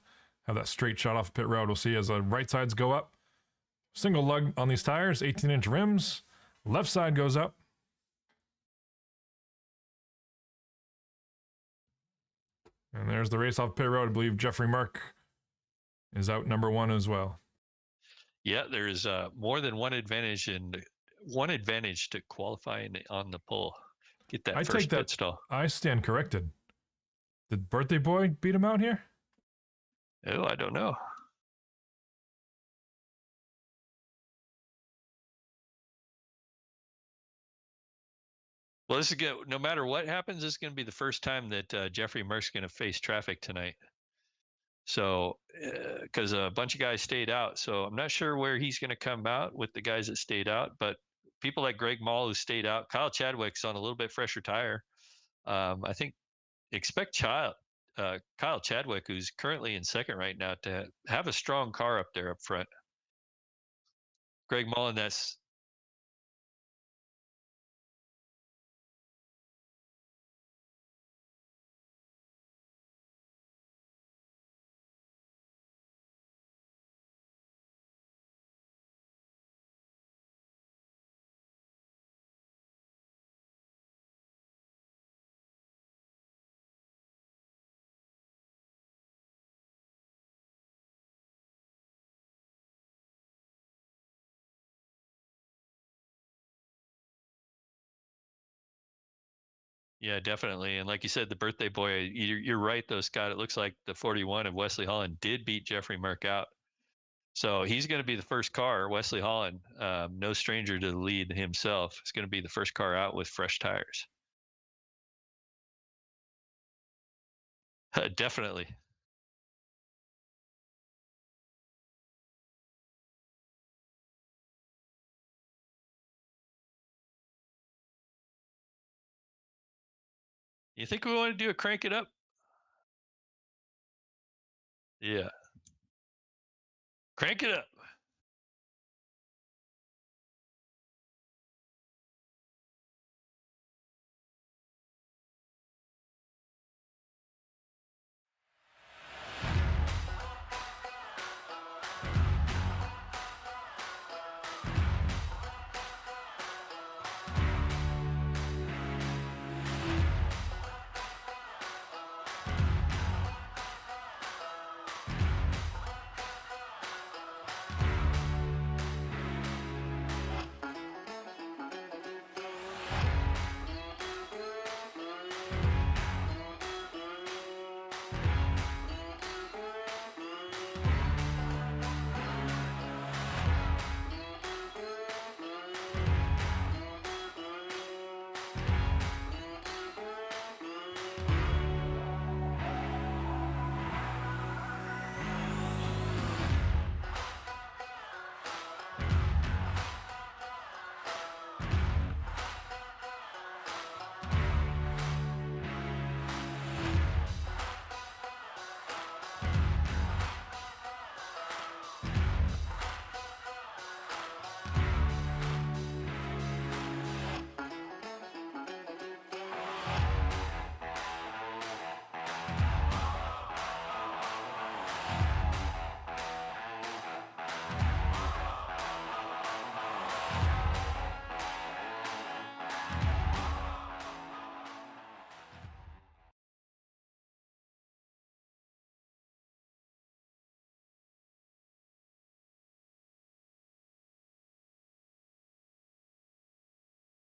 have that straight shot off pit road. We'll see as the right sides go up. Single lug on these tires, 18-inch rims. Left side goes up. And there's the race off pit road. I believe Jeffrey Merck is out number 1 as well. Yeah, there's more than one advantage to qualifying on the pole. Get that first pit stall. I stand corrected. Did Birthday Boy beat him out here? Oh, I don't know. Well, this is good. No matter what happens, this is going to be the first time that Jeffrey Merck's going to face traffic tonight. So, because a bunch of guys stayed out, so I'm not sure where he's going to come out with the guys that stayed out. But people like Greg Mall, who stayed out, Kyle Chadwick's on a little bit fresher tire. I think expect Kyle Chadwick, who's currently in second right now, to have a strong car up there up front. Greg Mullen, that's yeah, definitely. And like you said, the Birthday Boy, you're right though, Scott. It looks like the 41 of Wesley Holland did beat Jeffrey Merck out. So he's going to be the first car, Wesley Holland, no stranger to the lead himself. It's going to be the first car out with fresh tires. Definitely. You think we want to do a crank it up? Yeah. Crank it up.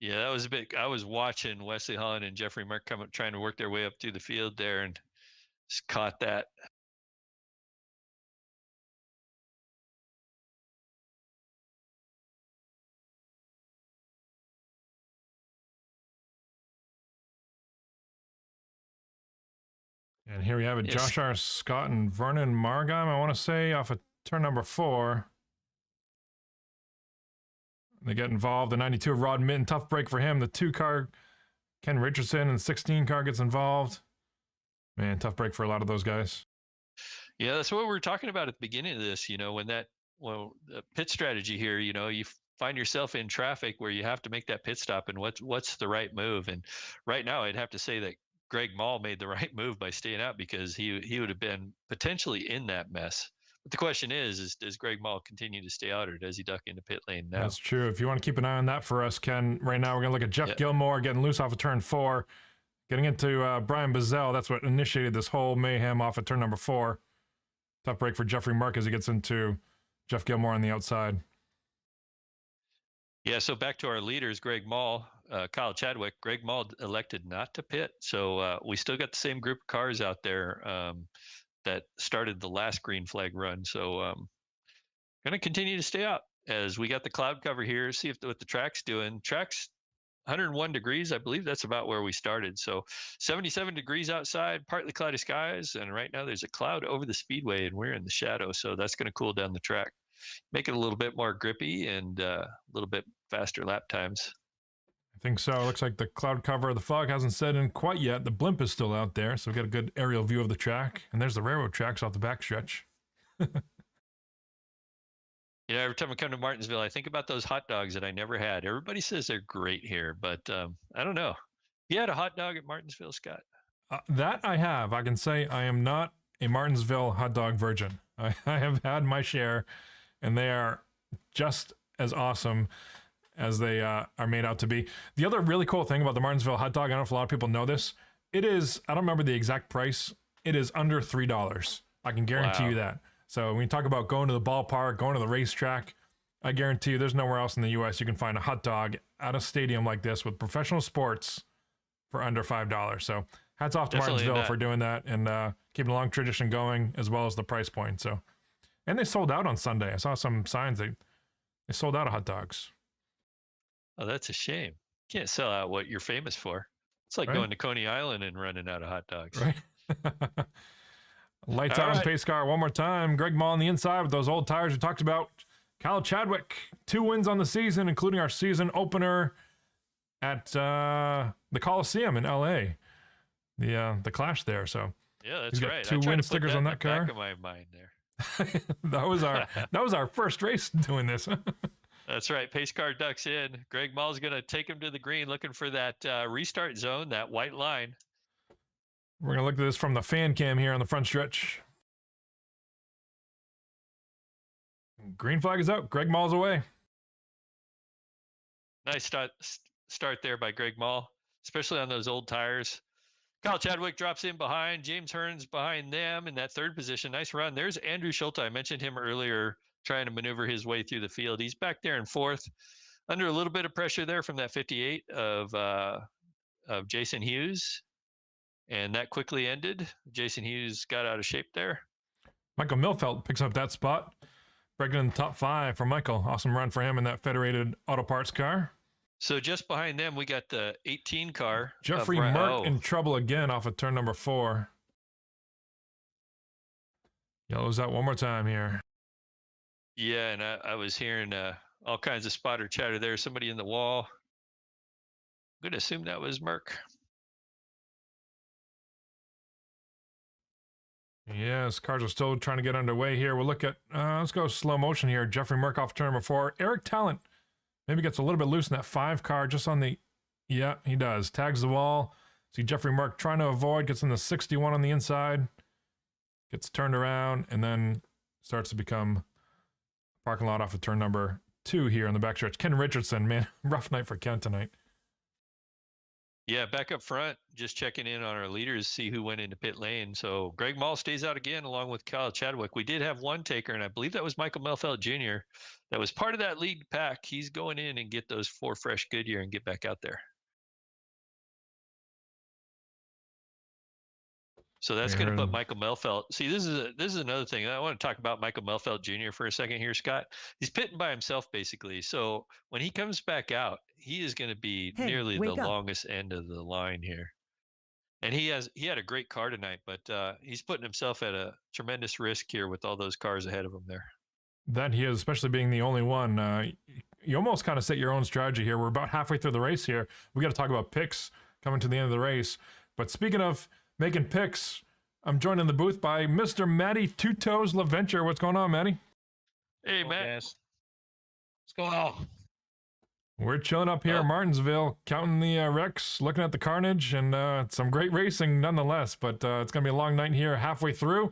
Yeah, that was a bit. I was watching Wesley Holland and Jeffrey Mark come up, trying to work their way up through the field there, and just caught that. And here we have it, Josh R. Scott and Vernon Margheim, I want to say, off of turn number 4. They get involved. The 92 of Rod Mitten, tough break for him. The 2 car, Ken Richardson, and 16 car gets involved. Man, tough break for a lot of those guys. Yeah, that's what we were talking about at the beginning of this. When the pit strategy here, you find yourself in traffic where you have to make that pit stop, and what's the right move? And right now, I'd have to say that Greg Mall made the right move by staying out, because he would have been potentially in that mess. But the question is does Greg Mall continue to stay out, or does he duck into pit lane now? That's true. If you want to keep an eye on that for us, Ken, right now we're going to look at Jeff Gilmore getting loose off of turn 4, getting into Brian Bazell. That's what initiated this whole mayhem off of turn number 4. Tough break for Jeffrey Mark as he gets into Jeff Gilmore on the outside. Yeah, so back to our leaders, Greg Mall, Kyle Chadwick. Greg Mall elected not to pit, so we still got the same group of cars out there that started the last green flag run. So going to continue to stay out as we got the cloud cover here, see what the track's doing. Track's 101 degrees, I believe that's about where we started. So 77 degrees outside, partly cloudy skies, and right now there's a cloud over the speedway, and we're in the shadow, so that's going to cool down the track, make it a little bit more grippy and a little bit faster lap times. I think so. It looks like the cloud cover of the fog hasn't set in quite yet. The blimp is still out there, so we got a good aerial view of the track. And there's the railroad tracks off the backstretch. Every time I come to Martinsville, I think about those hot dogs that I never had. Everybody says they're great here, but I don't know. You had a hot dog at Martinsville, Scott? That I have. I can say I am not a Martinsville hot dog virgin. I have had my share, and they are just as awesome as they are made out to be. The other really cool thing about the Martinsville hot dog, I don't know if a lot of people know this, it is, I don't remember the exact price, it is under $3. I can guarantee you that. So when you talk about going to the ballpark, going to the racetrack, I guarantee you there's nowhere else in the U.S. you can find a hot dog at a stadium like this with professional sports for under $5. So hats off to Martinsville for doing that and keeping a long tradition going, as well as the price point. So, and they sold out on Sunday. I saw some signs they sold out of hot dogs. Oh, that's a shame. You can't sell out what you're famous for. It's like going to Coney Island and running out of hot dogs. Right. Lights out on pace car one more time. Greg Mall on the inside with those old tires we talked about. Kyle Chadwick, 2 wins on the season, including our season opener at the Coliseum in LA. the clash there. So Yeah, that's he's got right. 2 win stickers on that car. Back of my mind there. that was our first race doing this. That's right. Pace car ducks in. Greg Mall's going to take him to the green, looking for that restart zone, that white line. We're going to look at this from the fan cam here on the front stretch. Green flag is out. Greg Mall's away. Nice start there by Greg Mall, especially on those old tires. Kyle Chadwick drops in behind. James Hearn's behind them in that 3rd position. Nice run. There's Andrew Schulte. I mentioned him earlier, trying to maneuver his way through the field. He's back there in 4th, under a little bit of pressure there from that 58 of Jason Hughes. And that quickly ended. Jason Hughes got out of shape there. Michael Milfelt picks up that spot. Breaking in the top 5 for Michael. Awesome run for him in that Federated Auto Parts car. So just behind them, we got the 18 car. Jeffrey Merck in trouble again off of turn number 4. Yellows out one more time here. Yeah, and I was hearing all kinds of spotter chatter there. Somebody in the wall. I'm going to assume that was Merck. Yes, cars are still trying to get underway here. We'll look at, let's go slow motion here. Jeffrey Merck off turn number 4. Eric Talent maybe gets a little bit loose in that 5 car just on the, yeah, he does. Tags the wall. See Jeffrey Merck trying to avoid, gets in the 61 on the inside, gets turned around, and then starts to become parking lot off of turn number 2 here on the backstretch. Ken Richardson, man, rough night for Ken tonight. Yeah, back up front, just checking in on our leaders, see who went into pit lane. So Greg Mall stays out again, along with Kyle Chadwick. We did have one taker, and I believe that was Michael Melfelt Jr. That was part of that lead pack. He's going in and get those 4 fresh Goodyear and get back out there. So that's going to put Michael Melfelt. See, this is another thing. I want to talk about Michael Melfelt Jr. for a second here, Scott. He's pitting by himself, basically. So when he comes back out, he is going to be nearly the longest end of the line here. And he had a great car tonight, but he's putting himself at a tremendous risk here with all those cars ahead of him there. That he is, especially being the only one. You almost kind of set your own strategy here. We're about halfway through the race here. We got to talk about picks coming to the end of the race. But speaking of making picks, I'm joined in the booth by Mr. Matty Two Toes LaVenture. What's going on, Matty? Hey, Matt. Guys. What's going on? We're chilling up here in Martinsville, counting the wrecks, looking at the carnage, and some great racing nonetheless. But it's going to be a long night here halfway through.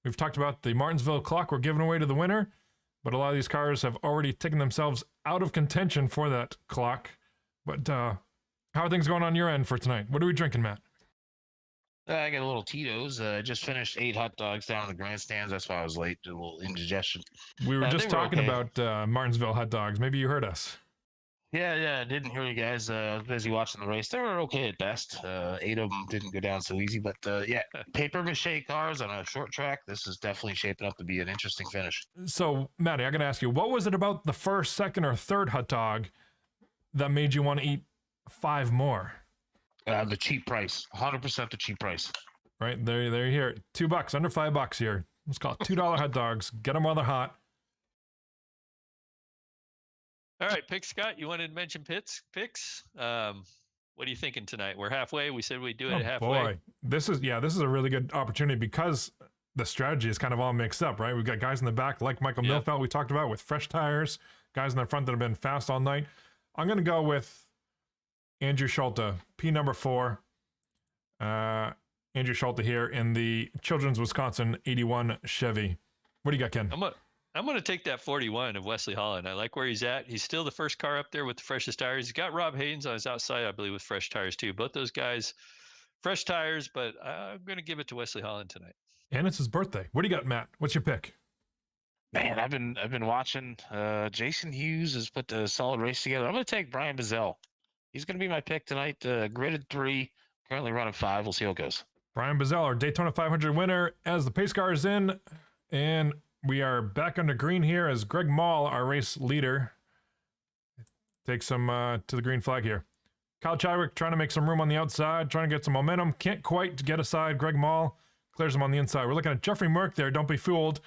We've talked about the Martinsville clock we're giving away to the winner, but a lot of these cars have already taken themselves out of contention for that clock. But how are things going on your end for tonight? What are we drinking, Matt? I got a little Tito's. Just finished 8 hot dogs down in the grandstands. That's why I was late. A little indigestion. We were just talking about Martinsville hot dogs. Maybe you heard us. Yeah. I didn't hear you guys. I was busy watching the race. They were okay at best. 8 of them didn't go down so easy. But yeah, paper mache cars on a short track. This is definitely shaping up to be an interesting finish. So, Matty, I got to ask you, what was it about the first, second, or third hot dog that made you want to eat 5 more? The cheap price, 100% the cheap price. Right there, you hear it. $2, under $5 here. Let's call it $2 hot dogs. Get them while they're hot. All right, pick Scott. You wanted to mention picks. What are you thinking tonight? We're halfway. We said we'd do it halfway. Boy, this is a really good opportunity because the strategy is kind of all mixed up, right? We've got guys in the back like Michael Milfelt we talked about with fresh tires, guys in the front that have been fast all night. I'm going to go with Andrew Schulte, P number 4. Andrew Schulte here in the Children's Wisconsin 81 Chevy. What do you got, Ken? I'm going to take that 41 of Wesley Holland. I like where he's at. He's still the first car up there with the freshest tires. He's got Rob Haynes on his outside, I believe, with fresh tires too. Both those guys, fresh tires, but I'm going to give it to Wesley Holland tonight. And it's his birthday. What do you got, Matt? What's your pick? Man, I've been watching. Jason Hughes has put a solid race together. I'm going to take Brian Bazell. He's going to be my pick tonight. Gridded 3, currently running 5. We'll see how it goes. Brian Bazell, our Daytona 500 winner, as the pace car is in, and we are back under green here as Greg Mall, our race leader, takes him to the green flag here. Kyle Chadwick trying to make some room on the outside, trying to get some momentum. Can't quite get aside. Greg Mall clears him on the inside. We're looking at Jeffrey Merck there. Don't be fooled.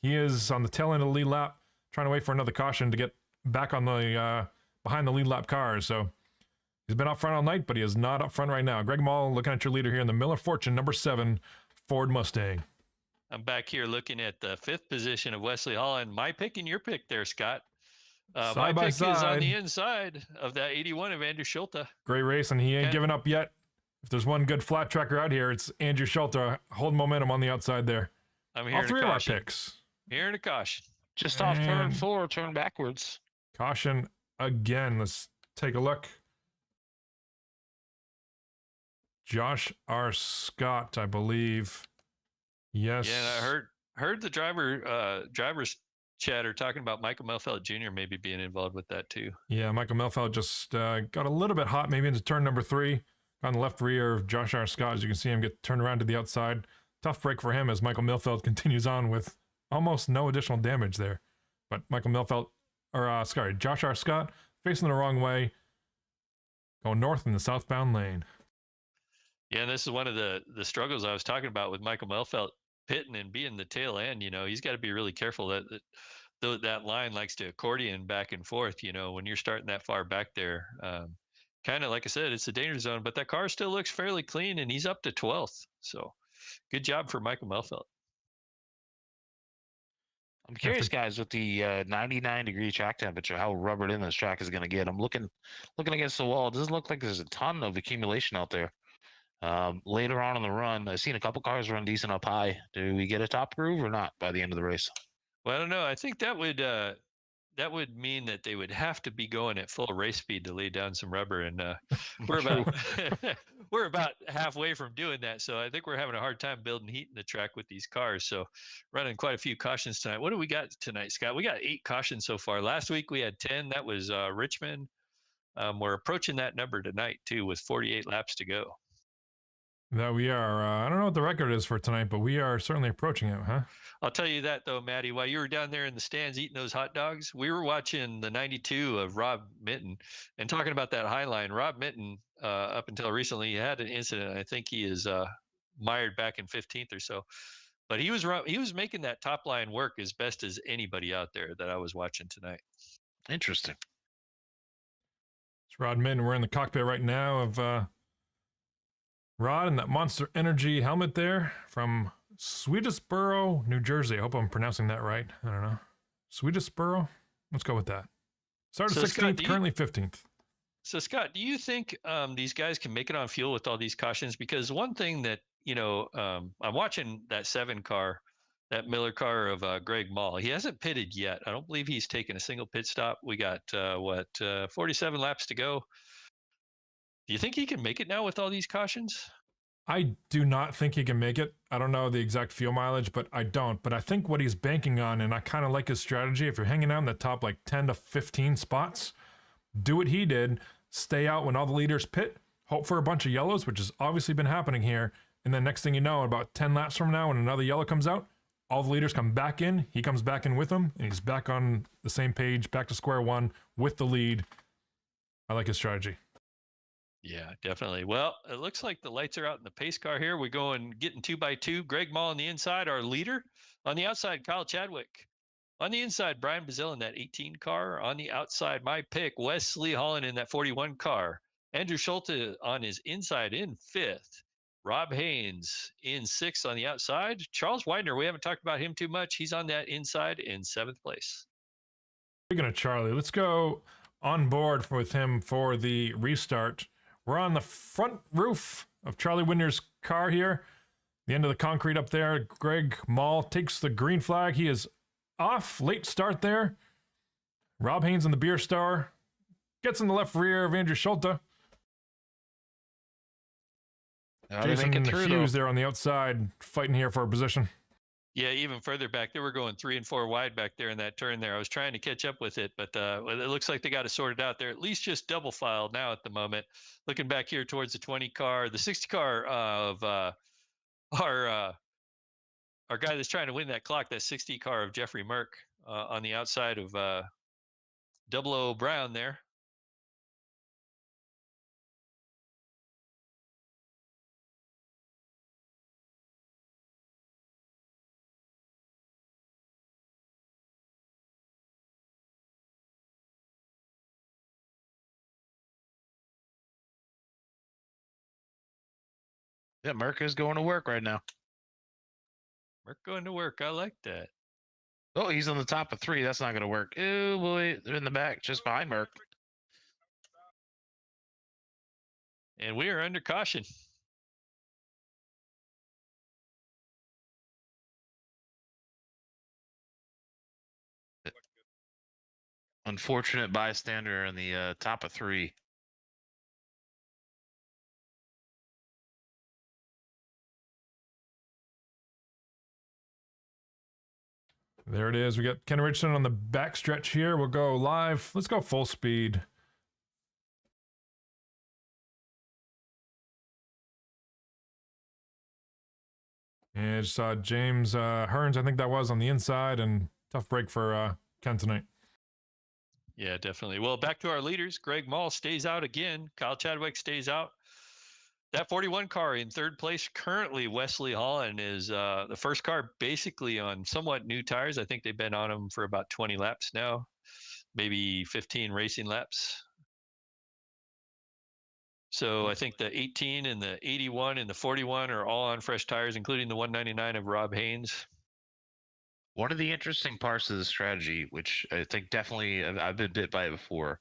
He is on the tail end of the lead lap, trying to wait for another caution to get back on the behind the lead lap cars. So He's been up front all night, but he is not up front right now. Greg Mall, looking at your leader here in the Miller Fortune, number 7, Ford Mustang. I'm back here looking at the 5th position of Wesley Holland. My pick and your pick there, Scott. My pick is on the inside of that 81 of Andrew Schulte. Great race, and he ain't giving up yet. If there's one good flat tracker out here, it's Andrew Schulte holding momentum on the outside there. I'm hearing all 3 of our picks. Hearing a caution. Just off turn 4, turn backwards. Caution again. Let's take a look. Josh R. Scott, I believe. Yes. Yeah, and I heard the drivers chatter talking about Michael Melfeld Jr. maybe being involved with that too. Yeah, Michael Melfeld just got a little bit hot, maybe into turn number 3 on the left rear of Josh R. Scott. As you can see him get turned around to the outside. Tough break for him as Michael Melfeld continues on with almost no additional damage there. But Josh R. Scott facing the wrong way, going north in the southbound lane. Yeah, and this is one of the struggles I was talking about with Michael Melfeld pitting and being the tail end. He's got to be really careful that line likes to accordion back and forth. When you're starting that far back there, kind of like I said, it's a danger zone, but that car still looks fairly clean, and he's up to 12th. So good job for Michael Melfeld. I'm curious, guys, with the 99-degree track temperature, how rubbered in this track is going to get. I'm looking against the wall. It doesn't look like there's a ton of accumulation out there. Later on in the run, I've seen a couple cars run decent up high. Do we get a top groove or not by the end of the race? Well, I don't know. I think that would mean that they would have to be going at full race speed to lay down some rubber, and we're about halfway from doing that. So I think we're having a hard time building heat in the track with these cars. So running quite a few cautions tonight. What do we got tonight, Scott? We got 8 cautions so far. Last week we had 10. That was Richmond. We're approaching that number tonight too, with 48 laps to go. That we are. I don't know what the record is for tonight, but we are certainly approaching it, huh? I'll tell you that, though, Maddie. While you were down there in the stands eating those hot dogs, we were watching the 92 of Rob Minton and talking about that high line. Rob Minton, up until recently, had an incident. I think he is mired back in 15th or so. But he was making that top line work as best as anybody out there that I was watching tonight. Interesting. It's Rod Minton. We're in the cockpit right now of Rod and that Monster Energy helmet there from Swedesboro, New Jersey. I hope I'm pronouncing that right. I don't know. Swedesboro? Let's go with that. Started 16th, Scott, currently 15th. So, Scott, do you think these guys can make it on fuel with all these cautions? Because one thing that, I'm watching that 7 car, that Miller car of Greg Mall. He hasn't pitted yet. I don't believe he's taken a single pit stop. We got, 47 laps to go. Do you think he can make it now with all these cautions? I do not think he can make it. I don't know the exact fuel mileage, but I don't. But I think what he's banking on, and I kind of like his strategy, if you're hanging out in the top like 10 to 15 spots, do what he did, stay out when all the leaders pit, hope for a bunch of yellows, which has obviously been happening here. And then next thing you know, about 10 laps from now, when another yellow comes out, all the leaders come back in, he comes back in with them, and he's back on the same page, back to square one with the lead. I like his strategy. Yeah, definitely. Well, it looks like the lights are out in the pace car here. We're getting 2x2. Greg Mall on the inside, our leader. On the outside, Kyle Chadwick. On the inside, Brian Bazell in that 18 car. On the outside, my pick, Wesley Holland in that 41 car. Andrew Schulte on his inside in 5th. Rob Haynes in 6th on the outside. Charles Widener, we haven't talked about him too much. He's on that inside in 7th place. Speaking of Charlie, let's go on board with him for the restart. We're on the front roof of Charlie Widener's car here. The end of the concrete up there. Greg Mall takes the green flag. He is off. Late start there. Rob Haynes in the Beer Star. Gets in the left rear of Andrew Schulte. Jason and the Hughes there on the outside fighting here for a position. Yeah, even further back, they were going 3 and 4 wide back there in that turn there. I was trying to catch up with it, but it looks like they got it sorted out. They're at least just double filed now at the moment. Looking back here towards the 20 car, the 60 car of our guy that's trying to win that clock, that 60 car of Jeffrey Merck on the outside of 00 Brown there. Yeah, Merc is going to work right now. Merc going to work. I like that. Oh, he's on the top of 3. That's not going to work. Oh, boy. They're in the back, just behind Merc. And we are under caution. Unfortunate bystander in the top of 3. There it is. We got Ken Richardson on the back stretch here. We'll go live. Let's go full speed. And just saw James Hearns, I think that was, on the inside, and tough break for Ken tonight. Yeah, definitely. Well, back to our leaders. Greg Mall stays out again. Kyle Chadwick stays out. That 41 car in third place currently, Wesley Holland, is the first car basically on somewhat new tires. I think they've been on them for about 20 laps now, maybe 15 racing laps. So I think the 18 and the 81 and the 41 are all on fresh tires, including the 199 of Rob Haynes. One of the interesting parts of the strategy, which I think definitely I've been bit by it before,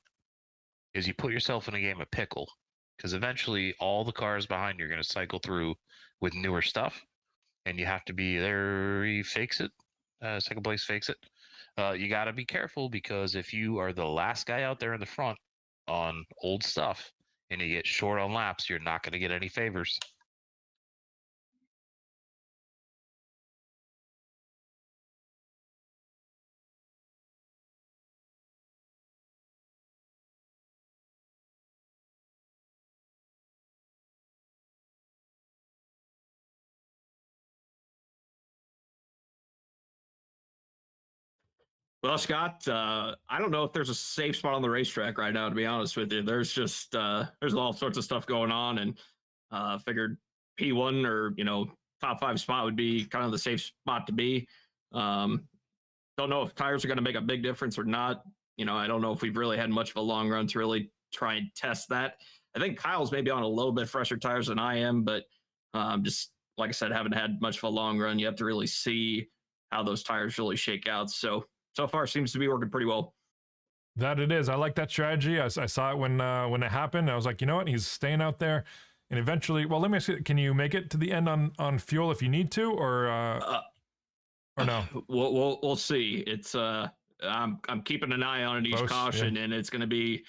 is you put yourself in a game of pickle. Because eventually all the cars behind you are going to cycle through with newer stuff, and you have to be there. He fakes it. Second place fakes it. You got to be careful, because if you are the last guy out there in the front on old stuff and you get short on laps, you're not going to get any favors. Well, Scott, I don't know if there's a safe spot on the racetrack right now, to be honest with you. There's just there's all sorts of stuff going on, and figured P1 or top 5 spot would be kind of the safe spot to be. Don't know if tires are going to make a big difference or not. I don't know if we've really had much of a long run to really try and test that. I think Kyle's maybe on a little bit fresher tires than I am, but just like I said, haven't had much of a long run. You have to really see how those tires really shake out. So far seems to be working pretty well. That it is. I like that strategy. I saw it when it happened. I was like, you know what? He's staying out there. And eventually, well, let me ask you, can you make it to the end on fuel if you need to, or no? We'll see. It's I'm keeping an eye on it, each caution, and it's going to be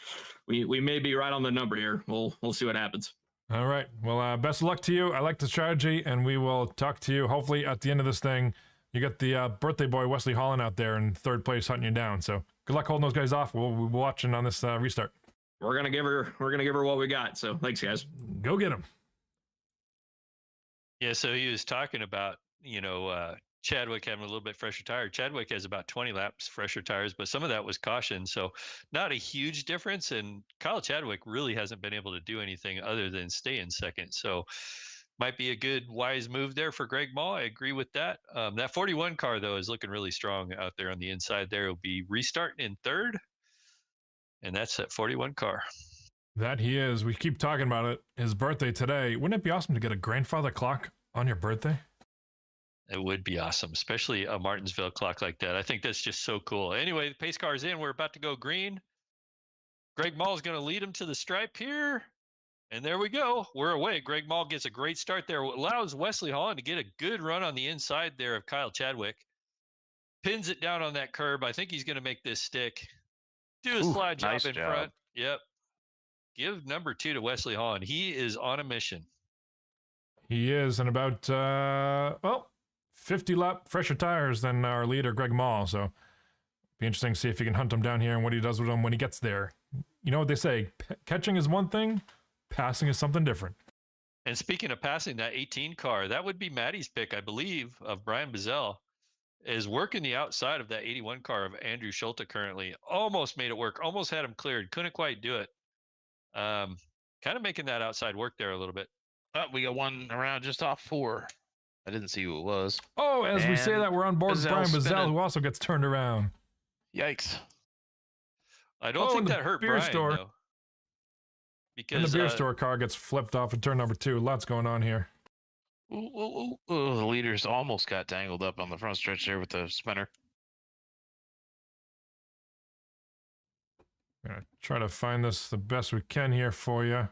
we may be right on the number here. We'll see what happens. All right. Well, best of luck to you. I like the strategy, and we will talk to you hopefully at the end of this thing. You got the birthday boy Wesley Holland out there in third place hunting you down. So good luck holding those guys off. We'll be watching on this restart. We're gonna give her what we got. So thanks, guys. Go get them. Yeah. So he was talking about Chadwick having a little bit fresher tire. Chadwick has about 20 laps fresher tires, but some of that was caution, so not a huge difference. And Kyle Chadwick really hasn't been able to do anything other than stay in second. So might be a good, wise move there for Greg Mall. I agree with that. That 41 car, though, is looking really strong out there on the inside there. He'll be restarting in third, and that's that 41 car. That he is. We keep talking about it. His birthday today. Wouldn't it be awesome to get a grandfather clock on your birthday? It would be awesome, especially a Martinsville clock like that. I think that's just so cool. Anyway, the pace car's in. We're about to go green. Greg Mall is going to lead him to the stripe here. And there we go. We're away. Greg Mall gets a great start there. Allows Wesley Holland to get a good run on the inside there of Kyle Chadwick. Pins it down on that curb. I think he's going to make this stick. Do a slide job in front. Yep. Give number 2 to Wesley Holland. He is on a mission. He is, and about 50 lap fresher tires than our leader Greg Mall. So be interesting to see if he can hunt him down here and what he does with him when he gets there. You know what they say? Catching is one thing. Passing is something different. And speaking of passing, that 18 car, that would be Maddie's pick, I believe, of Brian Bazell, is working the outside of that 81 car of Andrew Schulte currently. Almost made it work. Almost had him cleared. Couldn't quite do it. Kind of making that outside work there a little bit. We got one around just off 4. I didn't see who it was. Oh, as we say that, we're on board with Brian Bazell, who also gets turned around. Yikes. I don't think that hurt Brian, though. Because and the beer store car gets flipped off in turn number 2. Lots going on here. Ooh, ooh, ooh. Oh, the leaders almost got tangled up on the front stretch there with the spinner. Gonna try to find this the best we can here for you.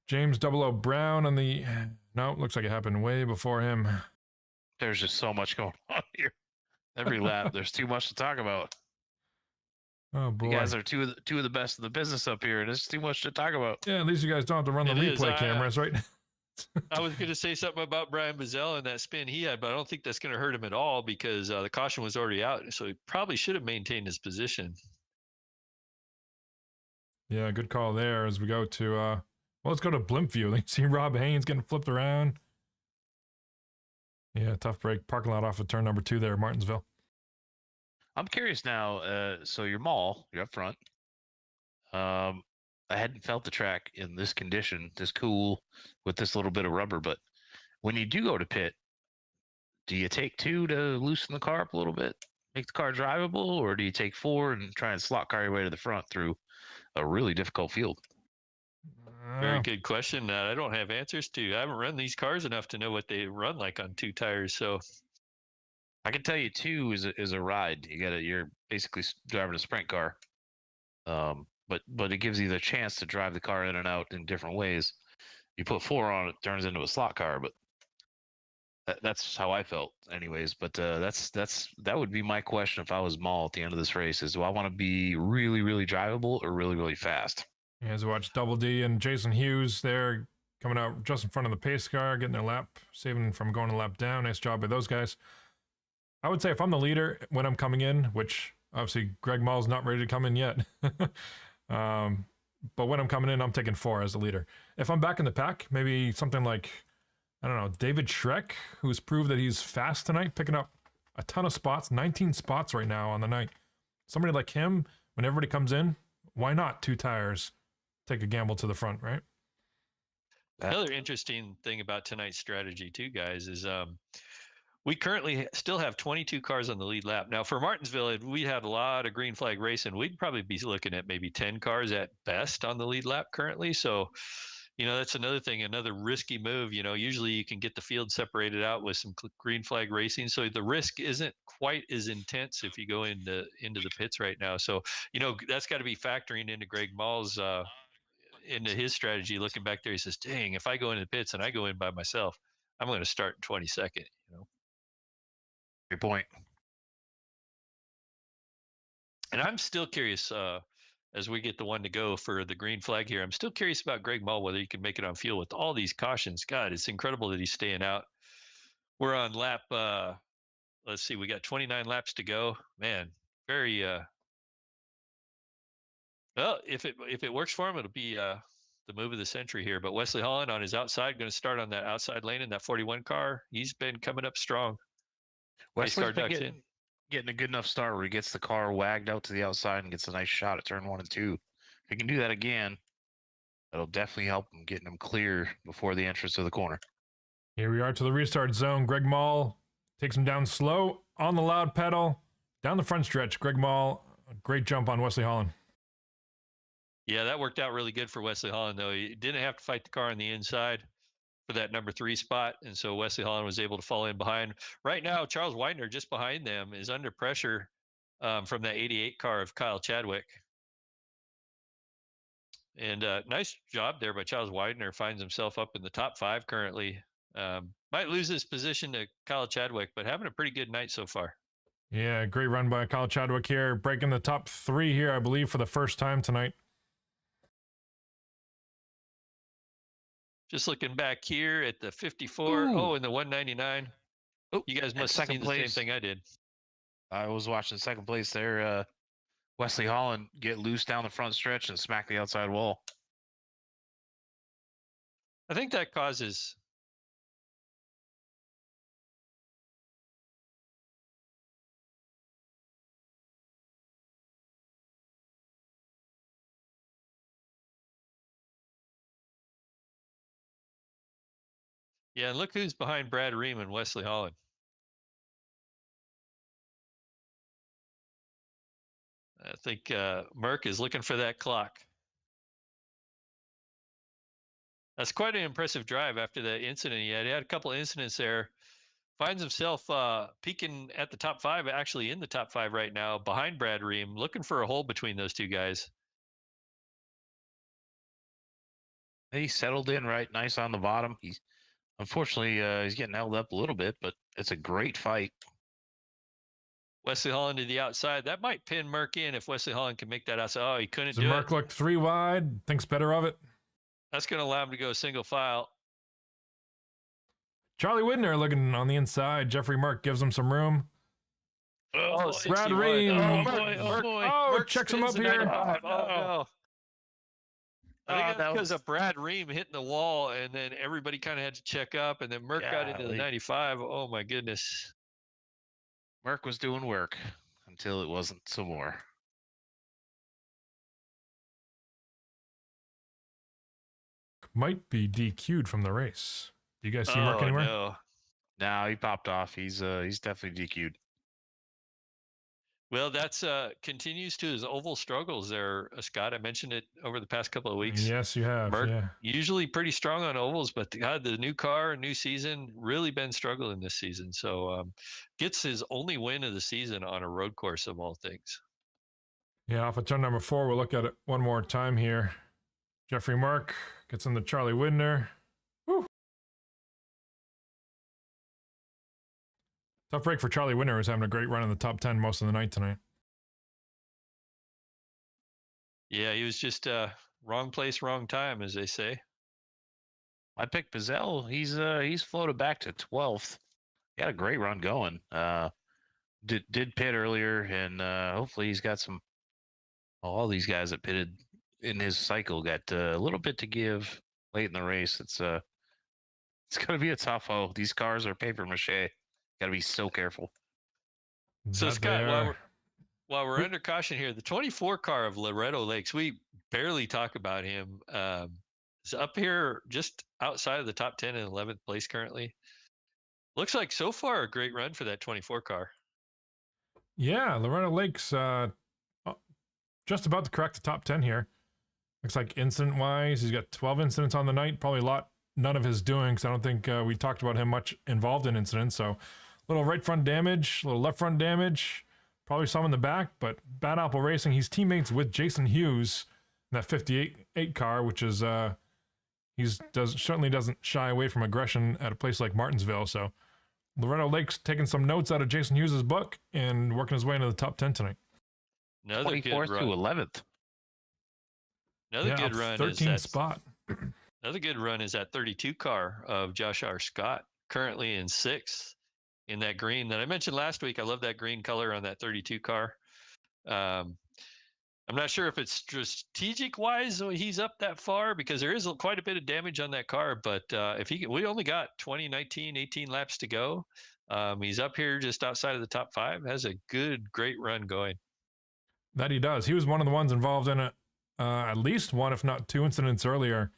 James 00 Brown on the... No, looks like it happened way before him. There's just so much going on here. Every lap, there's too much to talk about. Oh boy. You guys are two of the best in the business up here, and it's too much to talk about. Yeah, at least you guys don't have to run the replay cameras, right? I was going to say something about Brian Bazell and that spin he had, but I don't think that's going to hurt him at all because the caution was already out. So he probably should have maintained his position. Yeah, good call there as we go to, well, let's go to blimp view. You see Rob Haynes getting flipped around. Yeah, tough break. Parking lot off of turn number 2 there, Martinsville. I'm curious now. So you're up front. I hadn't felt the track in this condition, this cool, with this little bit of rubber. But when you do go to pit, do you take 2 to loosen the car up a little bit, make the car drivable, or do you take 4 and try and slot car your way to the front through a really difficult field? Very good question that I don't have answers to. I haven't run these cars enough to know what they run like on 2 tires. So I can tell you 2 is a ride. You're basically driving a sprint car. But it gives you the chance to drive the car in and out in different ways. You put 4 on it, turns into a slot car, but that's how I felt anyways. But that would be my question if I was Maul at the end of this race: is do I want to be really, really drivable or really, really fast? Yeah, as we watch Double D and Jason Hughes there coming out just in front of the pace car, getting their lap, saving from going a lap down. Nice job by those guys. I would say if I'm the leader when I'm coming in, which obviously Greg Maul's not ready to come in yet. But when I'm coming in, I'm taking 4 as the leader. If I'm back in the pack, maybe something like, I don't know, David Schreck, who's proved that he's fast tonight, picking up a ton of spots, 19 spots right now on the night. Somebody like him, when everybody comes in, why not 2 tires? Take a gamble to the front, right? Another interesting thing about tonight's strategy too, guys, is we currently still have 22 cars on the lead lap. Now for Martinsville, if we had a lot of green flag racing, we'd probably be looking at maybe 10 cars at best on the lead lap currently. So, that's another thing, another risky move. Usually you can get the field separated out with some green flag racing. So the risk isn't quite as intense if you go into the pits right now. So, that's got to be factoring into Greg Maul's into his strategy. Looking back there, he says, dang, if I go into the pits and I go in by myself, I'm going to start in 22nd. Good point. And I'm still curious as we get the one to go for the green flag here. I'm still curious about Greg Mull, whether he can make it on field with all these cautions. God, it's incredible that he's staying out. We're on lap, let's see, we got 29 laps to go. Man, very, well, if it works for him, it'll be the move of the century here. But Wesley Holland on his outside, going to start on that outside lane in that 41 car. He's been coming up strong. Wesley's been getting a good enough start where he gets the car wagged out to the outside and gets a nice shot at turn 1 and 2. If he can do that again, that'll definitely help him getting him clear before the entrance of the corner. Here we are to the restart zone. Greg Maul takes him down slow on the loud pedal, down the front stretch. Greg Maul, a great jump on Wesley Holland. Yeah, that worked out really good for Wesley Holland, though. He didn't have to fight the car on the inside for that number 3 spot, and so Wesley Holland was able to fall in behind. Right now, Charles Widener, just behind them, is under pressure from that 88 car of Kyle Chadwick. And nice job there by Charles Widener. Finds himself up in the top 5 currently. Might lose his position to Kyle Chadwick, but having a pretty good night so far. Yeah, great run by Kyle Chadwick here, breaking the top 3 here, I believe, for the first time tonight. Just looking back here at the 54. Ooh. Oh, and the 199. Oh, you guys must have seen the same thing I did. I was watching second place there. Wesley Holland get loose down the front stretch and smack the outside wall. I think that causes... Yeah, and look who's behind Brad Ream and Wesley Holland. I think Merck is looking for that clock. That's quite an impressive drive after that incident he had. He had a couple of incidents there. Finds himself peaking at the top 5, actually in the top 5 right now, behind Brad Ream, looking for a hole between those two guys. He settled in right nice on the bottom. He's unfortunately he's getting held up a little bit, but it's a great fight. Wesley Holland to the outside. That might pin Merck in if Wesley Holland can make that outside. Oh, he couldn't So do Merck it. looked 3 wide, thinks better of it. That's going to allow him to go single file. Charlie Widner looking on the inside. Jeffrey Merck gives him some room. Oh, Brad 61. Ream. Oh, boy. Oh, boy. Oh, Merck checks him spins up the here. 95. Oh, no. I think that's because was... of Brad Ream hitting the wall, and then everybody kind of had to check up, and then Merck got into the 95. Oh, my goodness. Merck was doing work until it wasn't some more. Might be DQ'd from the race. Do you guys see Merck anywhere? No, he popped off. He's definitely DQ'd. Well, that's continues to his oval struggles there, Scott. I mentioned it over the past couple of weeks. Yes, you have. Merck, yeah. usually pretty strong on ovals, but God, the new car, new season, really been struggling this season. So gets his only win of the season on a road course of all things. Yeah, off of turn number 4, we'll look at it one more time here. Jeffrey Merck gets in the Charlie Widner. Woo. Tough break for Charlie Widner, who's having a great run in the top 10 most of the night tonight. Yeah, he was just wrong place, wrong time, as they say. I picked Pizzell. He's floated back to 12th. He had a great run going. Did pit earlier, and hopefully he's got some. All these guys that pitted in his cycle got a little bit to give late in the race. It's going to be a tough hoe. These cars are paper mache. Got to be so careful. So Scott, while we're under caution here, the 24 car of Loretto Lakes, we barely talk about him. Is up here just outside of the top 10 and 11th place currently. Looks like so far a great run for that 24 car. Yeah, Loretto Lakes just about to crack the top 10 here. Looks like incident-wise, he's got 12 incidents on the night. Probably none of his doing, because I don't think we talked about him much involved in incidents. So a little right front damage, a little left front damage, probably some in the back, but Bad Apple Racing, he's teammates with Jason Hughes in that 58 car, which is, certainly doesn't shy away from aggression at a place like Martinsville. So Loretto Lakes taking some notes out of Jason Hughes' book and working his way into the top 10 tonight. Another 24th to 11th. Another good run 13th spot. Another good run is that 32 car of Josh R. Scott, currently in 6th in that green that I mentioned last week. I love that green color on that 32 car. I'm not sure if it's strategic wise he's up that far, because there is quite a bit of damage on that car. But we only got 20, 19, 18 laps to go. He's up here just outside of the top 5. Has a great run going. That he does. He was one of the ones involved in it. At least one, if not 2 incidents earlier.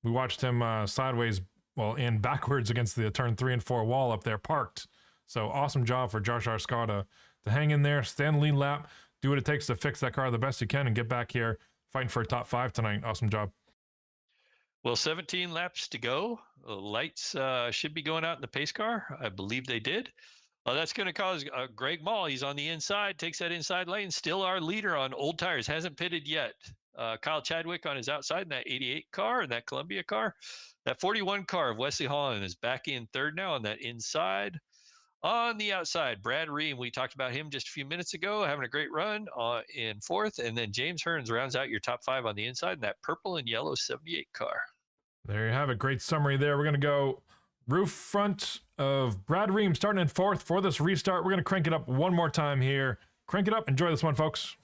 We watched him sideways, and backwards against the turn 3 and 4 wall up there, parked. So awesome job for Josh R. Scott to hang in there, stand the lead lap, do what it takes to fix that car the best you can, and get back here fighting for a top 5 tonight. Awesome job. Well, 17 laps to go. The lights should be going out in the pace car. I believe they did. Well, that's going to cause Greg Mall. He's on the inside, takes that inside lane. Still our leader on old tires. Hasn't pitted yet. Kyle Chadwick on his outside in that 88 car and that Columbia car. That 41 car of Wesley Holland is back in 3rd now on that inside. On the outside, Brad Ream, we talked about him just a few minutes ago, having a great run in 4th. And then James Hearns rounds out your top 5 on the inside in that purple and yellow 78 car. There you have it. Great summary there. We're going to go roof front of Brad Ream starting in 4th for this restart. We're going to crank it up one more time here. Crank it up. Enjoy this one, folks.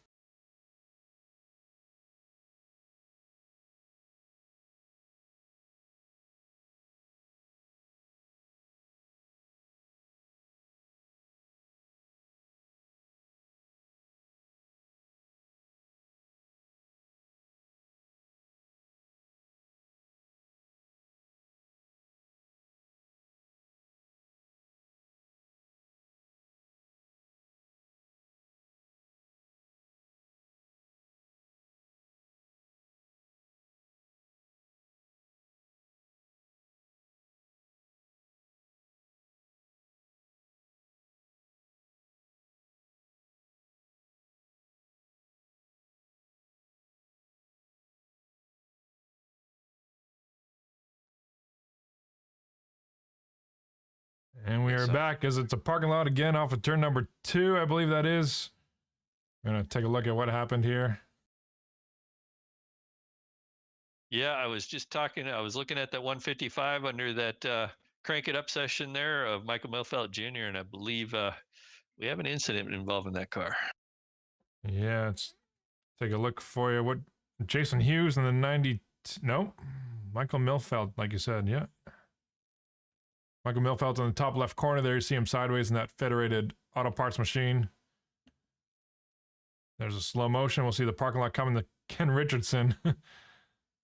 And we are back as it's a parking lot again off of turn number 2, I believe that is. I'm going to take a look at what happened here. Yeah, I was just talking. I was looking at that 155 under that crank it up session there of Michael Milfeld Jr., and I believe we have an incident involving that car. Yeah, let's take a look for you. What Jason Hughes in the 90? No, Michael Milfeld, like you said. Yeah, Michael Milfeld's on the top left corner there. You see him sideways in that Federated Auto Parts machine. There's a slow motion. We'll see the parking lot coming to Ken Richardson.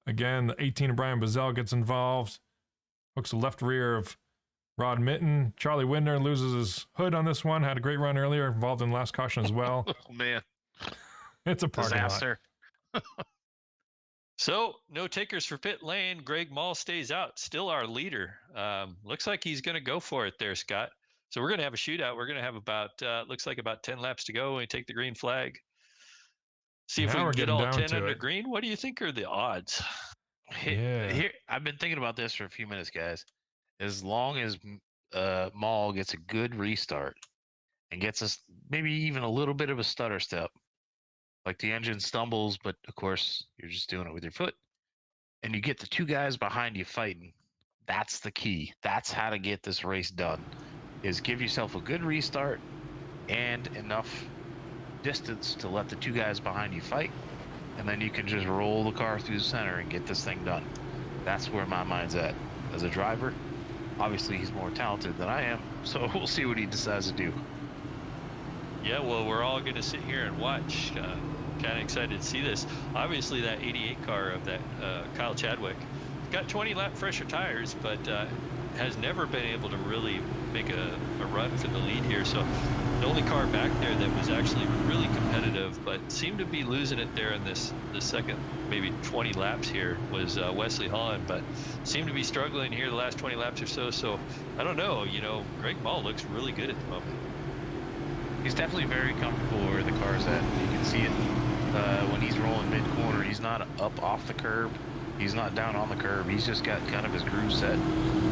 Again, the 18 of Brian Bazell gets involved. Hooks the left rear of Rod Mitten. Charlie Winder loses his hood on this one. Had a great run earlier. Involved in last caution as well. Oh, man. It's a parking Disaster. So, no takers for pit lane. Greg Mall stays out. Still our leader. Looks like he's going to go for it there, Scott. So we're going to have a shootout. We're going to have about, looks like about 10 laps to go when we take the green flag. See if we can get all 10 under green. What do you think are the odds? Here, I've been thinking about this for a few minutes, guys. As long as Mall gets a good restart and gets us maybe even a little bit of a stutter step, like the engine stumbles, but of course you're just doing it with your foot, and you get the 2 guys behind you fighting, that's the key. That's how to get this race done, is give yourself a good restart and enough distance to let the 2 guys behind you fight, and then you can just roll the car through the center and get this thing done. That's where my mind's at. As a driver, obviously he's more talented than I am, so we'll see what he decides to do. Yeah, well, we're all going to sit here and watch. Kind of excited to see this. Obviously, that 88 car of that Kyle Chadwick got 20 lap fresher tires, but has never been able to really make a run for the lead here. So the only car back there that was actually really competitive, but seemed to be losing it there in the second maybe 20 laps here was Wesley Holland, but seemed to be struggling here the last 20 laps or so. So I don't know. You know, Greg Mall looks really good at the moment. He's definitely very comfortable where the car's at. You can see it when he's rolling mid-corner. He's not up off the curb. He's not down on the curb. He's just got kind of his groove set.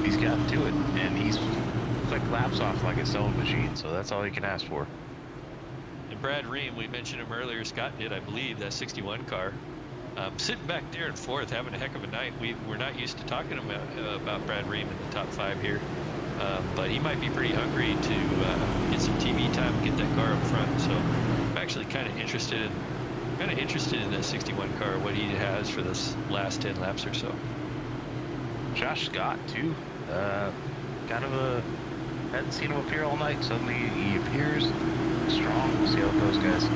He's gotten to it, and he's quick laps off like its own machine, so that's all you can ask for. And Brad Ream, we mentioned him earlier. Scott did, I believe, that 61 car. Sitting back there in 4th, having a heck of a night. We're not used to talking about Brad Ream in the top 5 here. But he might be pretty hungry to get some TV time, get that car up front. So I'm actually kind of interested in that 61 car, what he has for this last 10 laps or so. Josh Scott too, kind of hadn't seen him up here all night. Suddenly he appears strong. We'll see how it goes, guys.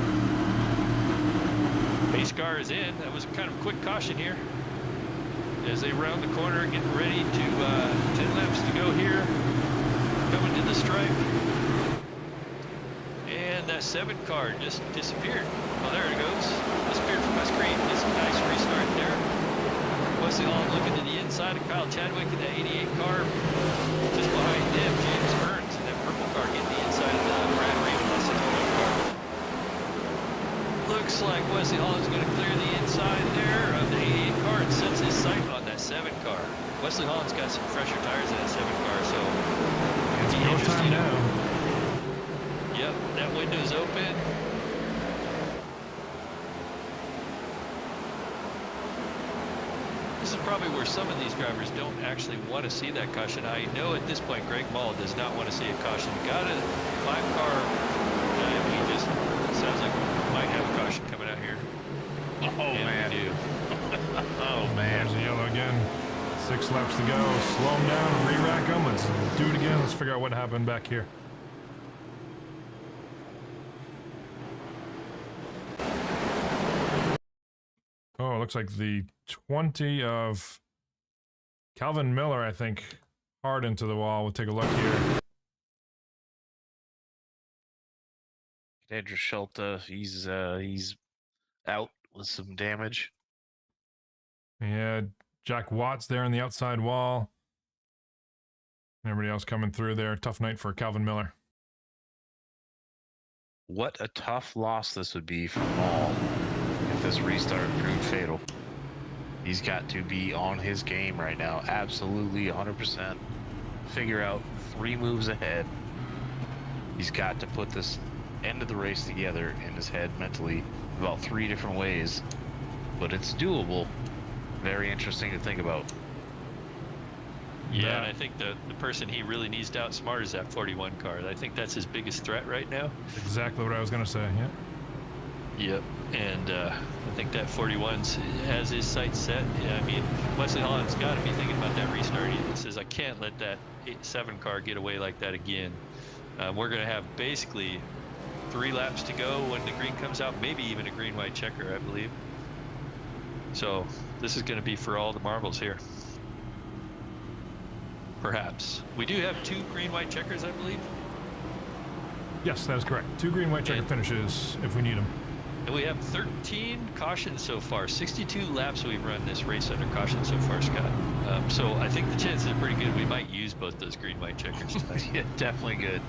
Pace car is in. That was kind of a quick caution here as they round the corner, getting ready to 10 laps to go here. Coming to the stripe. And that 7 car just disappeared. Oh, there it goes. Disappeared from my screen. Just a nice restart there. Wesley Holland looking to the inside of Kyle Chadwick in that 88 car. Just behind them, James Burns in that purple car getting the inside of the Brad Ream in that 61 car. Looks like Wesley Holland's going to clear the inside there of the 88 car and sets his sight on that 7 car. Wesley Holland's got some fresher tires in that 7 car, so it's no time now. Yep, that window's open. This is probably where some of these drivers don't actually want to see that caution. I know at this point Greg Mall does not want to see a caution. Got a 5-car, and he just sounds like we might have a caution coming out here. Oh, and man. We do. Oh, man. There's the yellow again. 6 laps to go. Slow them down, re-rack them. Let's do it again. Let's figure out what happened back here. Oh, it looks like the 20 of Calvin Miller, I think, hard into the wall. We'll take a look here. Andrew Schulte, he's out with some damage. Yeah, Jack Watts there on the outside wall. Everybody else coming through there. Tough night for Calvin Miller. What a tough loss this would be for Mall if this restart proved fatal. He's got to be on his game right now. Absolutely 100%. figure out 3 moves ahead. He's got to put this end of the race together in his head mentally about 3 different ways, but it's doable. Very interesting to think about. Yeah, and I think the person he really needs to outsmart is that 41 car. I think that's his biggest threat right now. Exactly what I was going to say, yeah. Yep, and I think that 41 has his sights set. Yeah, I mean, Wesley Holland's got to be thinking about that restart. He says, I can't let that 7 car get away like that again. We're going to have basically 3 laps to go when the green comes out, maybe even a green-white checker, I believe. So this is going to be for all the marbles here. Perhaps. We do have 2 green-white checkers, I believe. Yes, that is correct. 2 green-white checker finishes if we need them. And we have 13 cautions so far. 62 laps we've run this race under caution so far, Scott. So I think the chances are pretty good we might use both those green-white checkers tonight. Yeah, definitely good.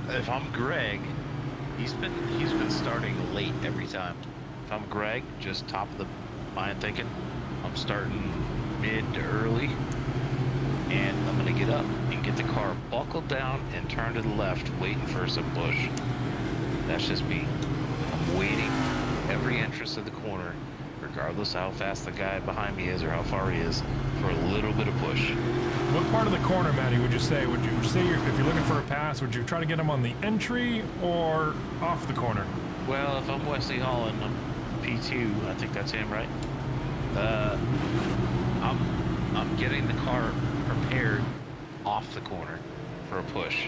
If I'm Greg, he's been starting late every time. If I'm Greg, just top of the line thinking, I'm starting mid to early, and I'm gonna get up and get the car buckled down and turn to the left, waiting for some push. That's just me. I'm waiting every entrance of the corner, regardless of how fast the guy behind me is or how far he is, for a little bit of push. What part of the corner, Matty, would you say? Would you say if you're looking for a pass, would you try to get him on the entry or off the corner? Well, if I'm Wesley Holland, I'm P2, I think that's him, right? I'm getting the car prepared off the corner for a push.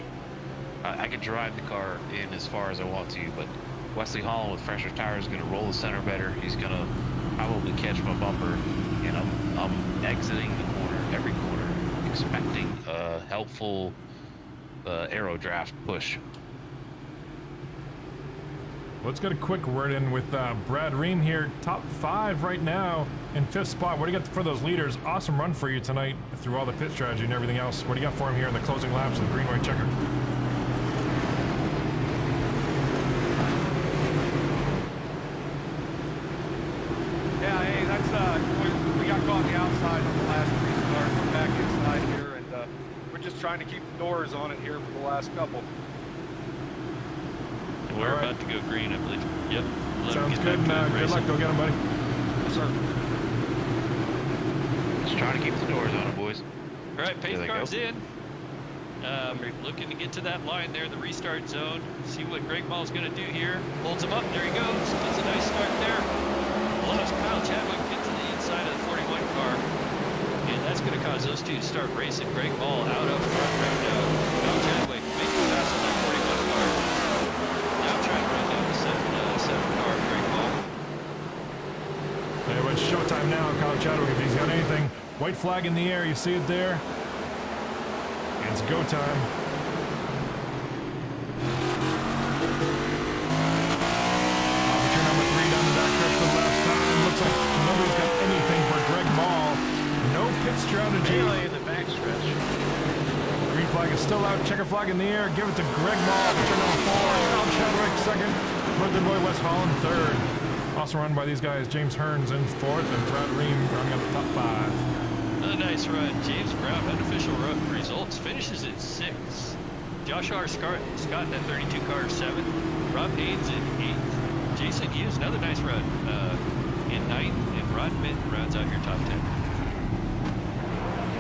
I can drive the car in as far as I want to, but Wesley Holland with fresher tires is going to roll the center better. He's going to probably catch my bumper, and I'm exiting the corner, every corner, expecting a helpful aero draft push. Let's get a quick word in with Brad Ream here. Top 5 right now in 5th spot. What do you got for those leaders? Awesome run for you tonight through all the pit strategy and everything else. What do you got for him here in the closing laps of the green-white checker? Yeah, hey, that's we got caught on the outside on the last restart. We're back inside here, and we're just trying to keep the doors on it here for the last couple. We're about to go green, I believe. Yep. Sounds good. Good luck. Go get him, buddy. Yes, sir. Just trying to keep the doors on it, boys. All right, pace car's in. Looking to get to that line there, the restart zone. See what Greg Mall's going to do here. Holds him up. There he goes. Does a nice start there. Allows Kyle Chadwick to get to the inside of the 41 car. And that's going to cause those two to start racing. Greg Mall out up front right now. Kyle Chadwick making fast on that 41 car. Now trying to run down the 7 car, Greg Mall. Yeah, it's showtime now. Kyle Chadwick, if he's got anything. White flag in the air. You see it there. It's go time. Officer number 3 down the backstretch for the last time. Looks like nobody's got anything for Greg Mall. No pit strategy. Melee in the backstretch. Green flag is still out. Checker flag in the air. Give it to Greg Mall. Officer number 4. Kyle Chadwick second. Good boy West Holland third. Also run by these guys. James Hearns in 4th and Brad Ream rounding out the top 5. Another nice run. James Brown, unofficial results, finishes at 6th. Josh R. Scott in that 32 car 7th. Rob Haynes in 8th. Jason Hughes, another nice run in 9th. And Rod Minton rounds out your top 10.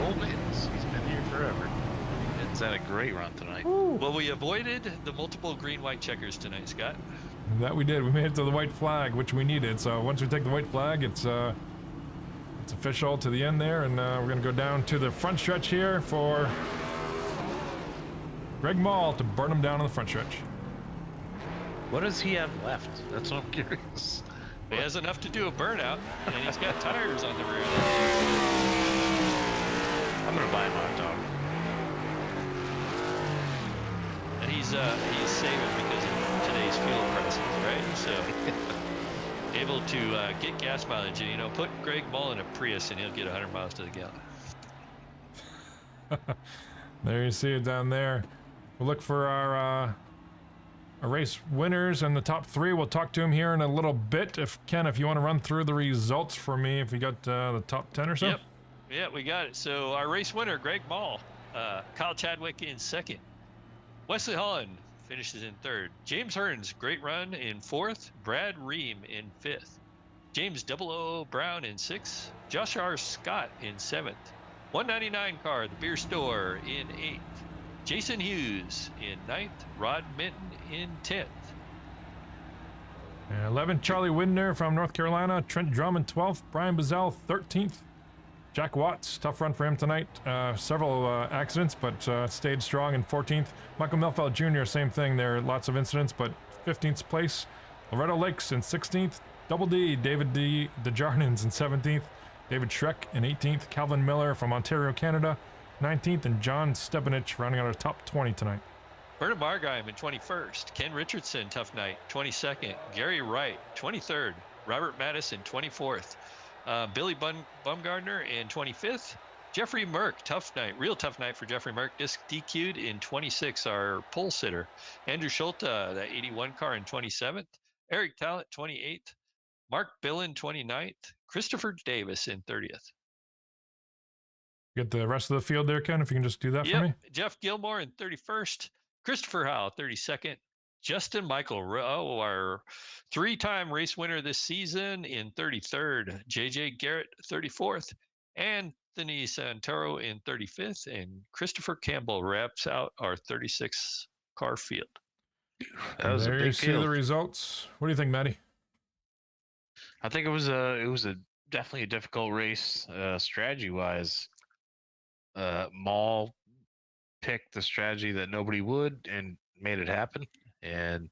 Old Mittens, he's been here forever. Mittens had a great run tonight. Well, we avoided the multiple green-white checkers tonight, Scott. That we did. We made it to the white flag, which we needed. So once we take the white flag, it's official to the end there, and we're going to go down to the front stretch here for Greg Mall to burn him down on the front stretch. What does he have left? That's what I'm curious. He has enough to do a burnout, and he's got tires on the rear. I'm going to buy him a hot dog. And he's saving because of today's fuel prices, right? So able to get gas mileage, and put Greg Mall in a Prius and he'll get 100 miles to the gallon. There you see it down there. We'll look for our race winners and the top 3. We'll talk to him here in a little bit. If Ken, if you want to run through the results for me, if you got the top 10 or so. Yep. Yeah, we got it. So our race winner, Greg Mall, Kyle Chadwick in second. Wesley Holland finishes in third. James Hearns, great run in fourth. Brad Ream in fifth. James 00 Brown in sixth. Josh R. Scott in seventh. 199 car, the beer store, in eighth. Jason Hughes in ninth. Rod Minton in 10th. 11th, Charlie Widner from North Carolina. Trent Drummond, 12th. Brian Bazell, 13th. Jack Watts, tough run for him tonight. Several accidents, but stayed strong in 14th. Michael Melfeld Jr., same thing there. Lots of incidents, but 15th place. Loretto Lakes in 16th. Double D, David D. DeJarnins in 17th. David Schreck in 18th. Calvin Miller from Ontario, Canada, 19th. And John Stepanich rounding out our top 20 tonight. Bernard Margheim in 21st. Ken Richardson, tough night, 22nd. Gary Wright, 23rd. Robert Madison, 24th. Billy Bumgardner in 25th. Jeffrey Merck, tough night, real tough night for Jeffrey Merck. Disc DQ'd in 26th, our pole sitter. Andrew Schulte, that 81 car, in 27th. Eric Talent, 28th. Mark Billen, 29th. Christopher Davis in 30th. Get the rest of the field there, Ken, if you can just do that for me. Jeff Gilmore in 31st. Christopher Howe, 32nd. Justin Michael Rowe, our three-time race winner this season, in 33rd. JJ Garrett, 34th. Anthony Santoro in 35th. And Christopher Campbell wraps out our 36 car field. That was there a big you see field. the results. What do you think, Matty? I think it was a definitely a difficult race, strategy-wise. Maul picked the strategy that nobody would and made it happen. And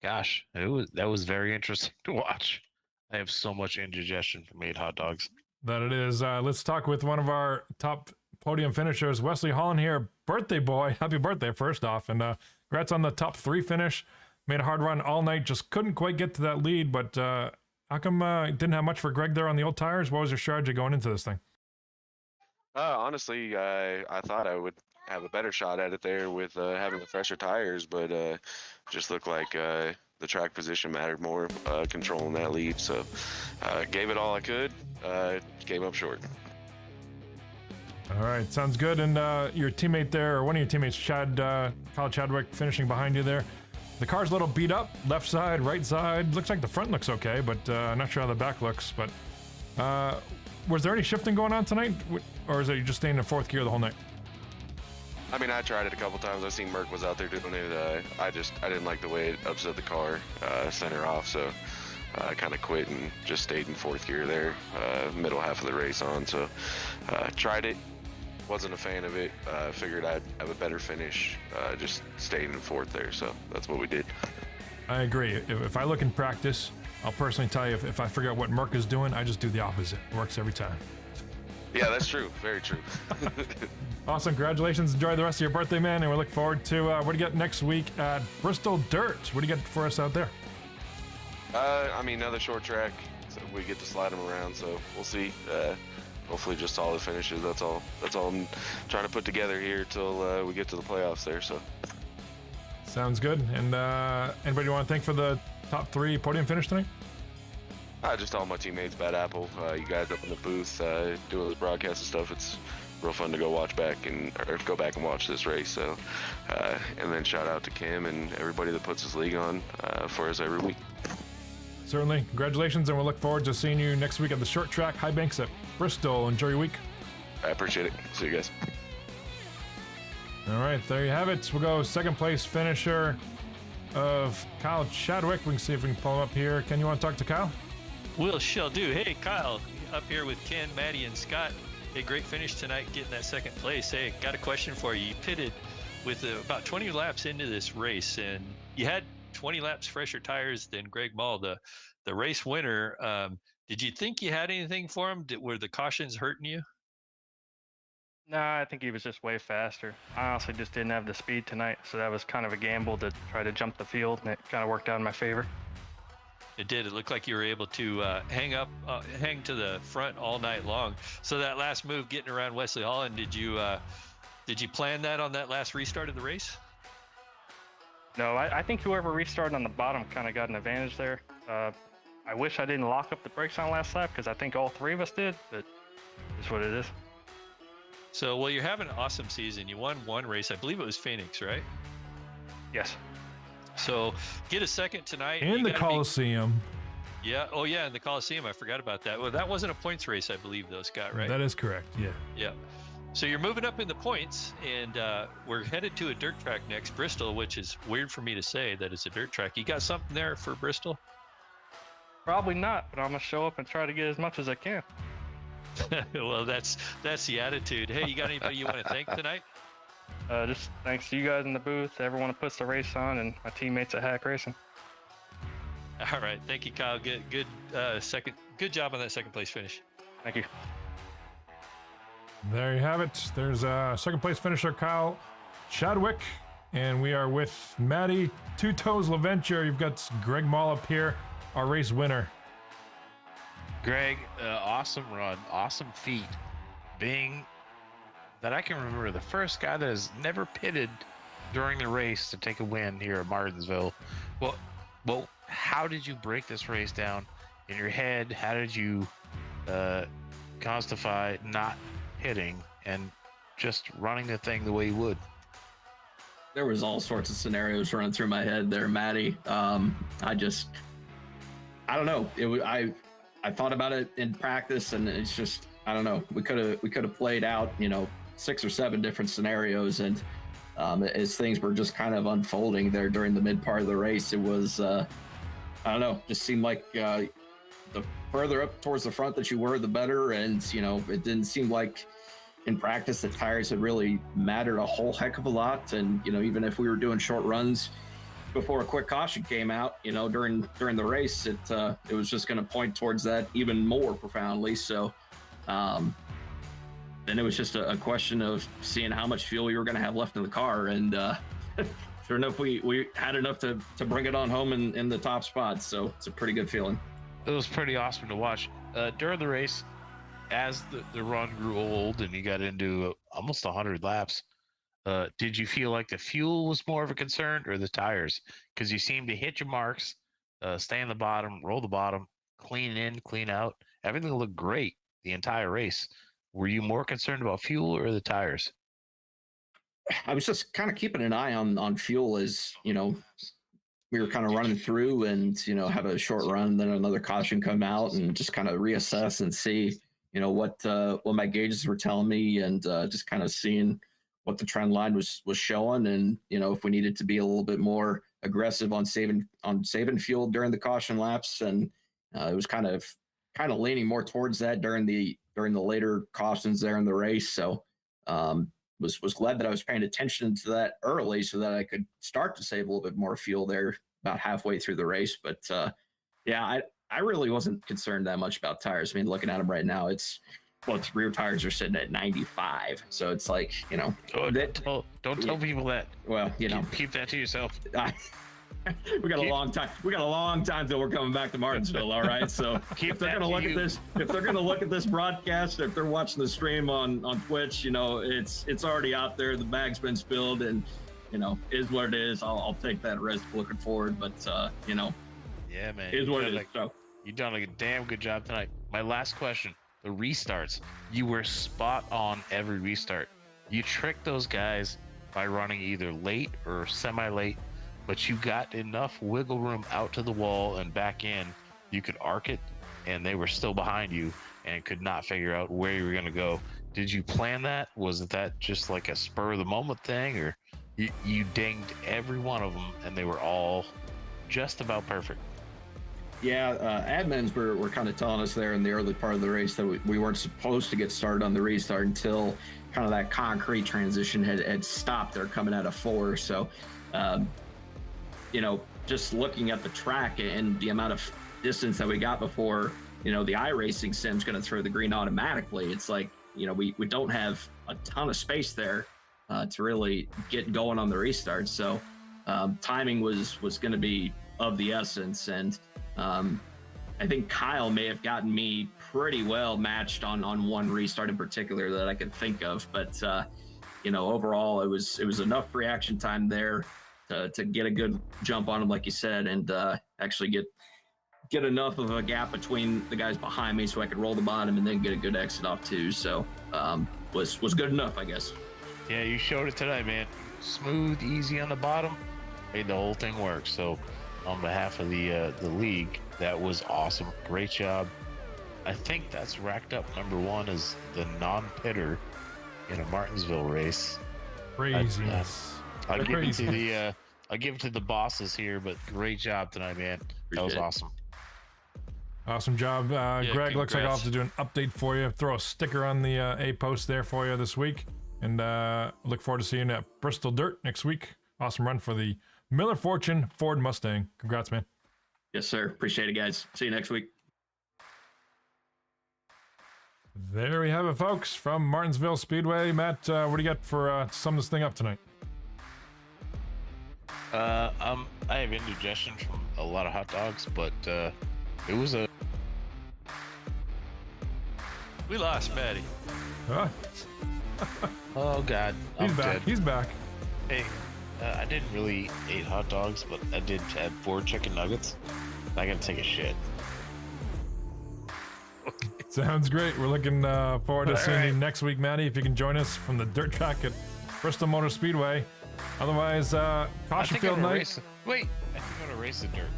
gosh, that was very interesting to watch. I have so much indigestion from 8 hot dogs. That it is. Let's talk with one of our top podium finishers, Wesley Holland here. Birthday boy. Happy birthday, first off. And congrats on the top 3 finish. Made a hard run all night. Just couldn't quite get to that lead. But how come didn't have much for Greg there on the old tires? What was your strategy going into this thing? Honestly, I thought I would have a better shot at it there with having the fresher tires, but just looked like the track position mattered more, controlling that lead. So gave it all I could, came up short. All right, sounds good. And your teammate there, or one of your teammates, Kyle Chadwick, finishing behind you there. The car's a little beat up, left side, right side. Looks like the front looks okay, but I'm not sure how the back looks. But was there any shifting going on tonight, or is it you just staying in 4th gear the whole night? I mean, I tried it a couple times. I seen Merck was out there doing it. I didn't like the way it upset the car, center off, so I kind of quit and just stayed in 4th gear there, middle half of the race on. So tried it, wasn't a fan of it. Figured I'd have a better finish, just stayed in 4th there. So that's what we did. I agree. If I look in practice, I'll personally tell you if I figure out what Merck is doing, I just do the opposite. It works every time. Yeah, that's true. Very true. Awesome. Congratulations. Enjoy the rest of your birthday, man. And we look forward to what do you get next week at Bristol Dirt? What do you get for us out there? I mean, another short track. So we get to slide them around, so we'll see. Hopefully just solid finishes. That's all I'm trying to put together here till we get to the playoffs there. So sounds good. And anybody you want to thank for the top 3 podium finish tonight? Just all my teammates, Bad Apple, you guys up in the booth doing the broadcast and stuff. It's real fun to go back and watch this race. So, and then shout out to Kim and everybody that puts this league on for us every week. Certainly. Congratulations, and we'll look forward to seeing you next week at the short track High Banks at Bristol. Enjoy your week. I appreciate it. See you guys. All right, there you have it. We'll go 2nd place finisher of Kyle Chadwick. We can see if we can pull him up here. Ken, you want to talk to Kyle? Will shall do. Hey, Kyle, up here with Ken, Maddie, and Scott. Hey, great finish tonight, getting that 2nd place. Hey, got a question for you. You pitted with about 20 laps into this race, and you had 20 laps fresher tires than Greg Mall, the race winner. Did you think you had anything for him? Were the cautions hurting you? No, I think he was just way faster. I honestly just didn't have the speed tonight, so that was kind of a gamble to try to jump the field, and it kind of worked out in my favor. It did. It looked like you were able to hang to the front all night long. So that last move, getting around Wesley Holland, did you plan that on that last restart of the race? No, I think whoever restarted on the bottom kind of got an advantage there. I wish I didn't lock up the brakes on last lap because I think all 3 of us did, but it's what it is. So, well, you're having an awesome season. You won one race. I believe it was Phoenix, right? Yes. So get a second tonight. In the Coliseum. Yeah. Oh, yeah, in the Coliseum. I forgot about that. Well, that wasn't a points race, I believe, though, Scott, right? That is correct, yeah. Yeah. So you're moving up in the points, and we're headed to a dirt track next, Bristol, which is weird for me to say that it's a dirt track. You got something there for Bristol? Probably not, but I'm going to show up and try to get as much as I can. Well, that's the attitude. Hey, you got anybody you want to thank tonight? Just thanks to you guys in the booth, everyone who puts the race on, and my teammates at Hack Racing. All right, thank you, Kyle. Good job on that second place finish. Thank you. There you have it. There's second place finisher Kyle Chadwick, and we are with Maddie Two Toes LaVenture. You've got Greg Moll up here, our race winner. Greg, awesome run, awesome feat. Being that I can remember the first guy that has never pitted during the race to take a win here at Martinsville. Well, how did you break this race down in your head? How did you justify not hitting and just running the thing the way you would? There was all sorts of scenarios running through my head there, Maddie. I don't know. I thought about it in practice, and it's just, I don't know. We could have played out, 6 or 7 different scenarios, and as things were just kind of unfolding there during the mid part of the race, it was, I don't know, just seemed like the further up towards the front that you were, the better. And, it didn't seem like in practice the tires had really mattered a whole heck of a lot. And, even if we were doing short runs before a quick caution came out, during the race, it was just going to point towards that even more profoundly. So then it was just a question of seeing how much fuel we were going to have left in the car. And sure enough, we had enough to bring it on home in the top spot. So it's a pretty good feeling. It was pretty awesome to watch. During the race, as the run grew old and you got into almost 100 laps, did you feel like the fuel was more of a concern or the tires? Because you seemed to hit your marks, stay on the bottom, roll the bottom, clean in, clean out. Everything looked great the entire race. Were you more concerned about fuel or the tires? I was just kind of keeping an eye on fuel as, we were kind of running through and, have a short run, then another caution come out, and just kind of reassess and see, what my gauges were telling me, and just kind of seeing what the trend line was showing. And, if we needed to be a little bit more aggressive on saving fuel during the caution laps. And it was kind of leaning more towards that during the later cautions there in the race. So was glad that I was paying attention to that early so that I could start to save a little bit more fuel there about halfway through the race. But I really wasn't concerned that much about tires. I mean, looking at them right now, its rear tires are sitting at 95. So it's like, don't tell people that. Well, keep that to yourself. We got a long time. We got a long time till we're coming back to Martinsville. All right. So if they're going to look at this broadcast, if they're watching the stream on Twitch, it's already out there. The bag's been spilled, and is what it is. I'll take that risk looking forward. But yeah, man, is what it is. So you've done a damn good job tonight. My last question: the restarts. You were spot on every restart. You tricked those guys by running either late or semi-late. But you got enough wiggle room out to the wall and back in. You could arc it, and they were still behind you and could not figure out where you were going to go. Did you plan that? Was that just like a spur of the moment thing, or you dinged every one of them and they were all just about perfect? Yeah, admins were kind of telling us there in the early part of the race that we weren't supposed to get started on the restart until kind of that concrete transition had stopped there coming out of 4. So, just looking at the track and the amount of distance that we got before, the iRacing sim's going to throw the green automatically. It's like, we don't have a ton of space there to really get going on the restart. So timing was going to be of the essence. And I think Kyle may have gotten me pretty well matched on one restart in particular that I could think of. But, overall, it was enough reaction time there to get a good jump on him, like you said, and actually get get enough of a gap between the guys behind me so I could roll the bottom and then get a good exit off too. So was good enough, I guess. Yeah, you showed it tonight, man. Smooth, easy on the bottom, made the whole thing work. So on behalf of the league, that was awesome. Great job. I think that's racked up #1 as the non-pitter in a Martinsville race. Craziness. I'll give it to the bosses here, but great job tonight, man. That was awesome. Awesome job. Greg, looks like I'll have to do an update for you. Throw a sticker on the A post there for you this week. And look forward to seeing you at Bristol Dirt next week. Awesome run for the Miller Fortune Ford Mustang. Congrats, man. Yes, sir. Appreciate it, guys. See you next week. There we have it, folks, from Martinsville Speedway. Matt, what do you got for to sum this thing up tonight? I have indigestion from a lot of hot dogs, but it was a... We lost Maddie. Huh? Oh, God. He's back. Dead. He's back. Hey, I didn't really eat hot dogs, but I did add 4 chicken nuggets. I gotta take a shit. Sounds great. We're looking forward to seeing you next week, Maddie, if you can join us from the dirt track at Bristol Motor Speedway. Otherwise, caution field night. Wait, I think I'm gonna race the dirt.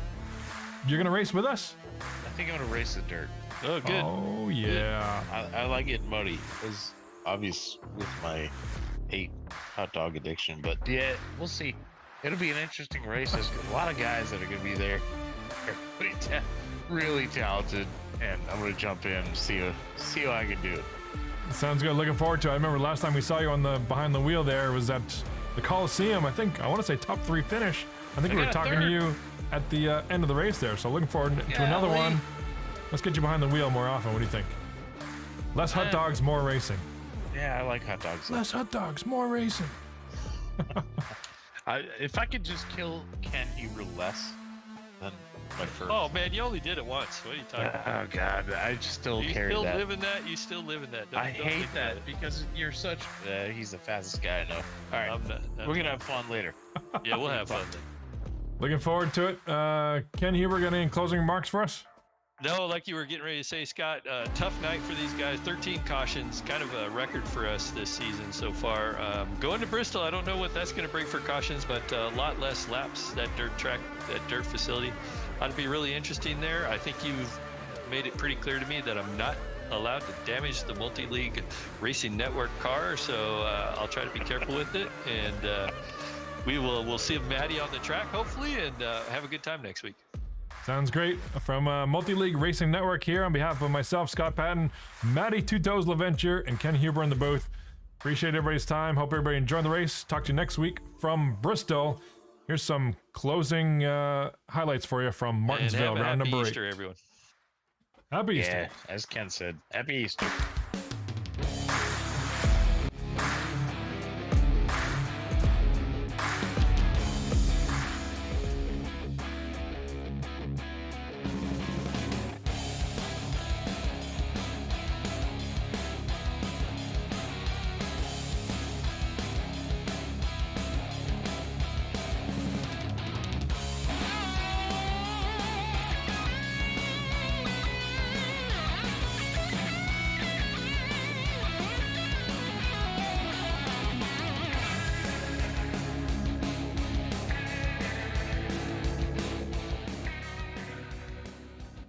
You're gonna race with us? I think I'm gonna race the dirt. Oh, good. Oh, yeah. I like getting muddy. It's obvious with my hot dog addiction, but yeah, we'll see. It'll be an interesting race. There's a lot of guys that are gonna be there. They're really talented, and I'm gonna jump in and see how I can do it. Sounds good. Looking forward to it. I remember last time we saw you on the behind the wheel there was at the Coliseum. I want to say top 3 finish. I think we were talking to you at the end of the race there. So looking forward to another one. Let's get you behind the wheel more often. What do you think? Less hot dogs, more racing. Yeah, I like hot dogs. Less hot dogs, more racing. If I could just kill Ken Huber less than my first. Oh man, you only did it once. What are you talking about? Oh God, I just still carry that. You still live in that? You still live in that? I hate that because you're such. He's the fastest guy I know. All right, we're gonna have fun later. Yeah, we'll have fun. Looking forward to it. Ken Huber, got any closing remarks for us? No, like you were getting ready to say, Scott, tough night for these guys. 13 cautions, kind of a record for us this season so far. Going to Bristol, I don't know what that's going to bring for cautions, but a lot less laps, that dirt track, that dirt facility. Ought to be really interesting there. I think you've made it pretty clear to me that I'm not allowed to damage the multi-league racing network car, so I'll try to be careful with it. And we'll see Maddie on the track, hopefully, and have a good time next week. Sounds great. From Multi-League Racing Network here, on behalf of myself, Scott Patton, Matty Two Toes LaVenture, and Ken Huber in the booth. Appreciate everybody's time. Hope everybody enjoyed the race. Talk to you next week from Bristol. Here's some closing highlights for you from Martinsville, round number 8. Happy Easter, everyone. Happy Easter. Yeah, as Ken said, happy Easter.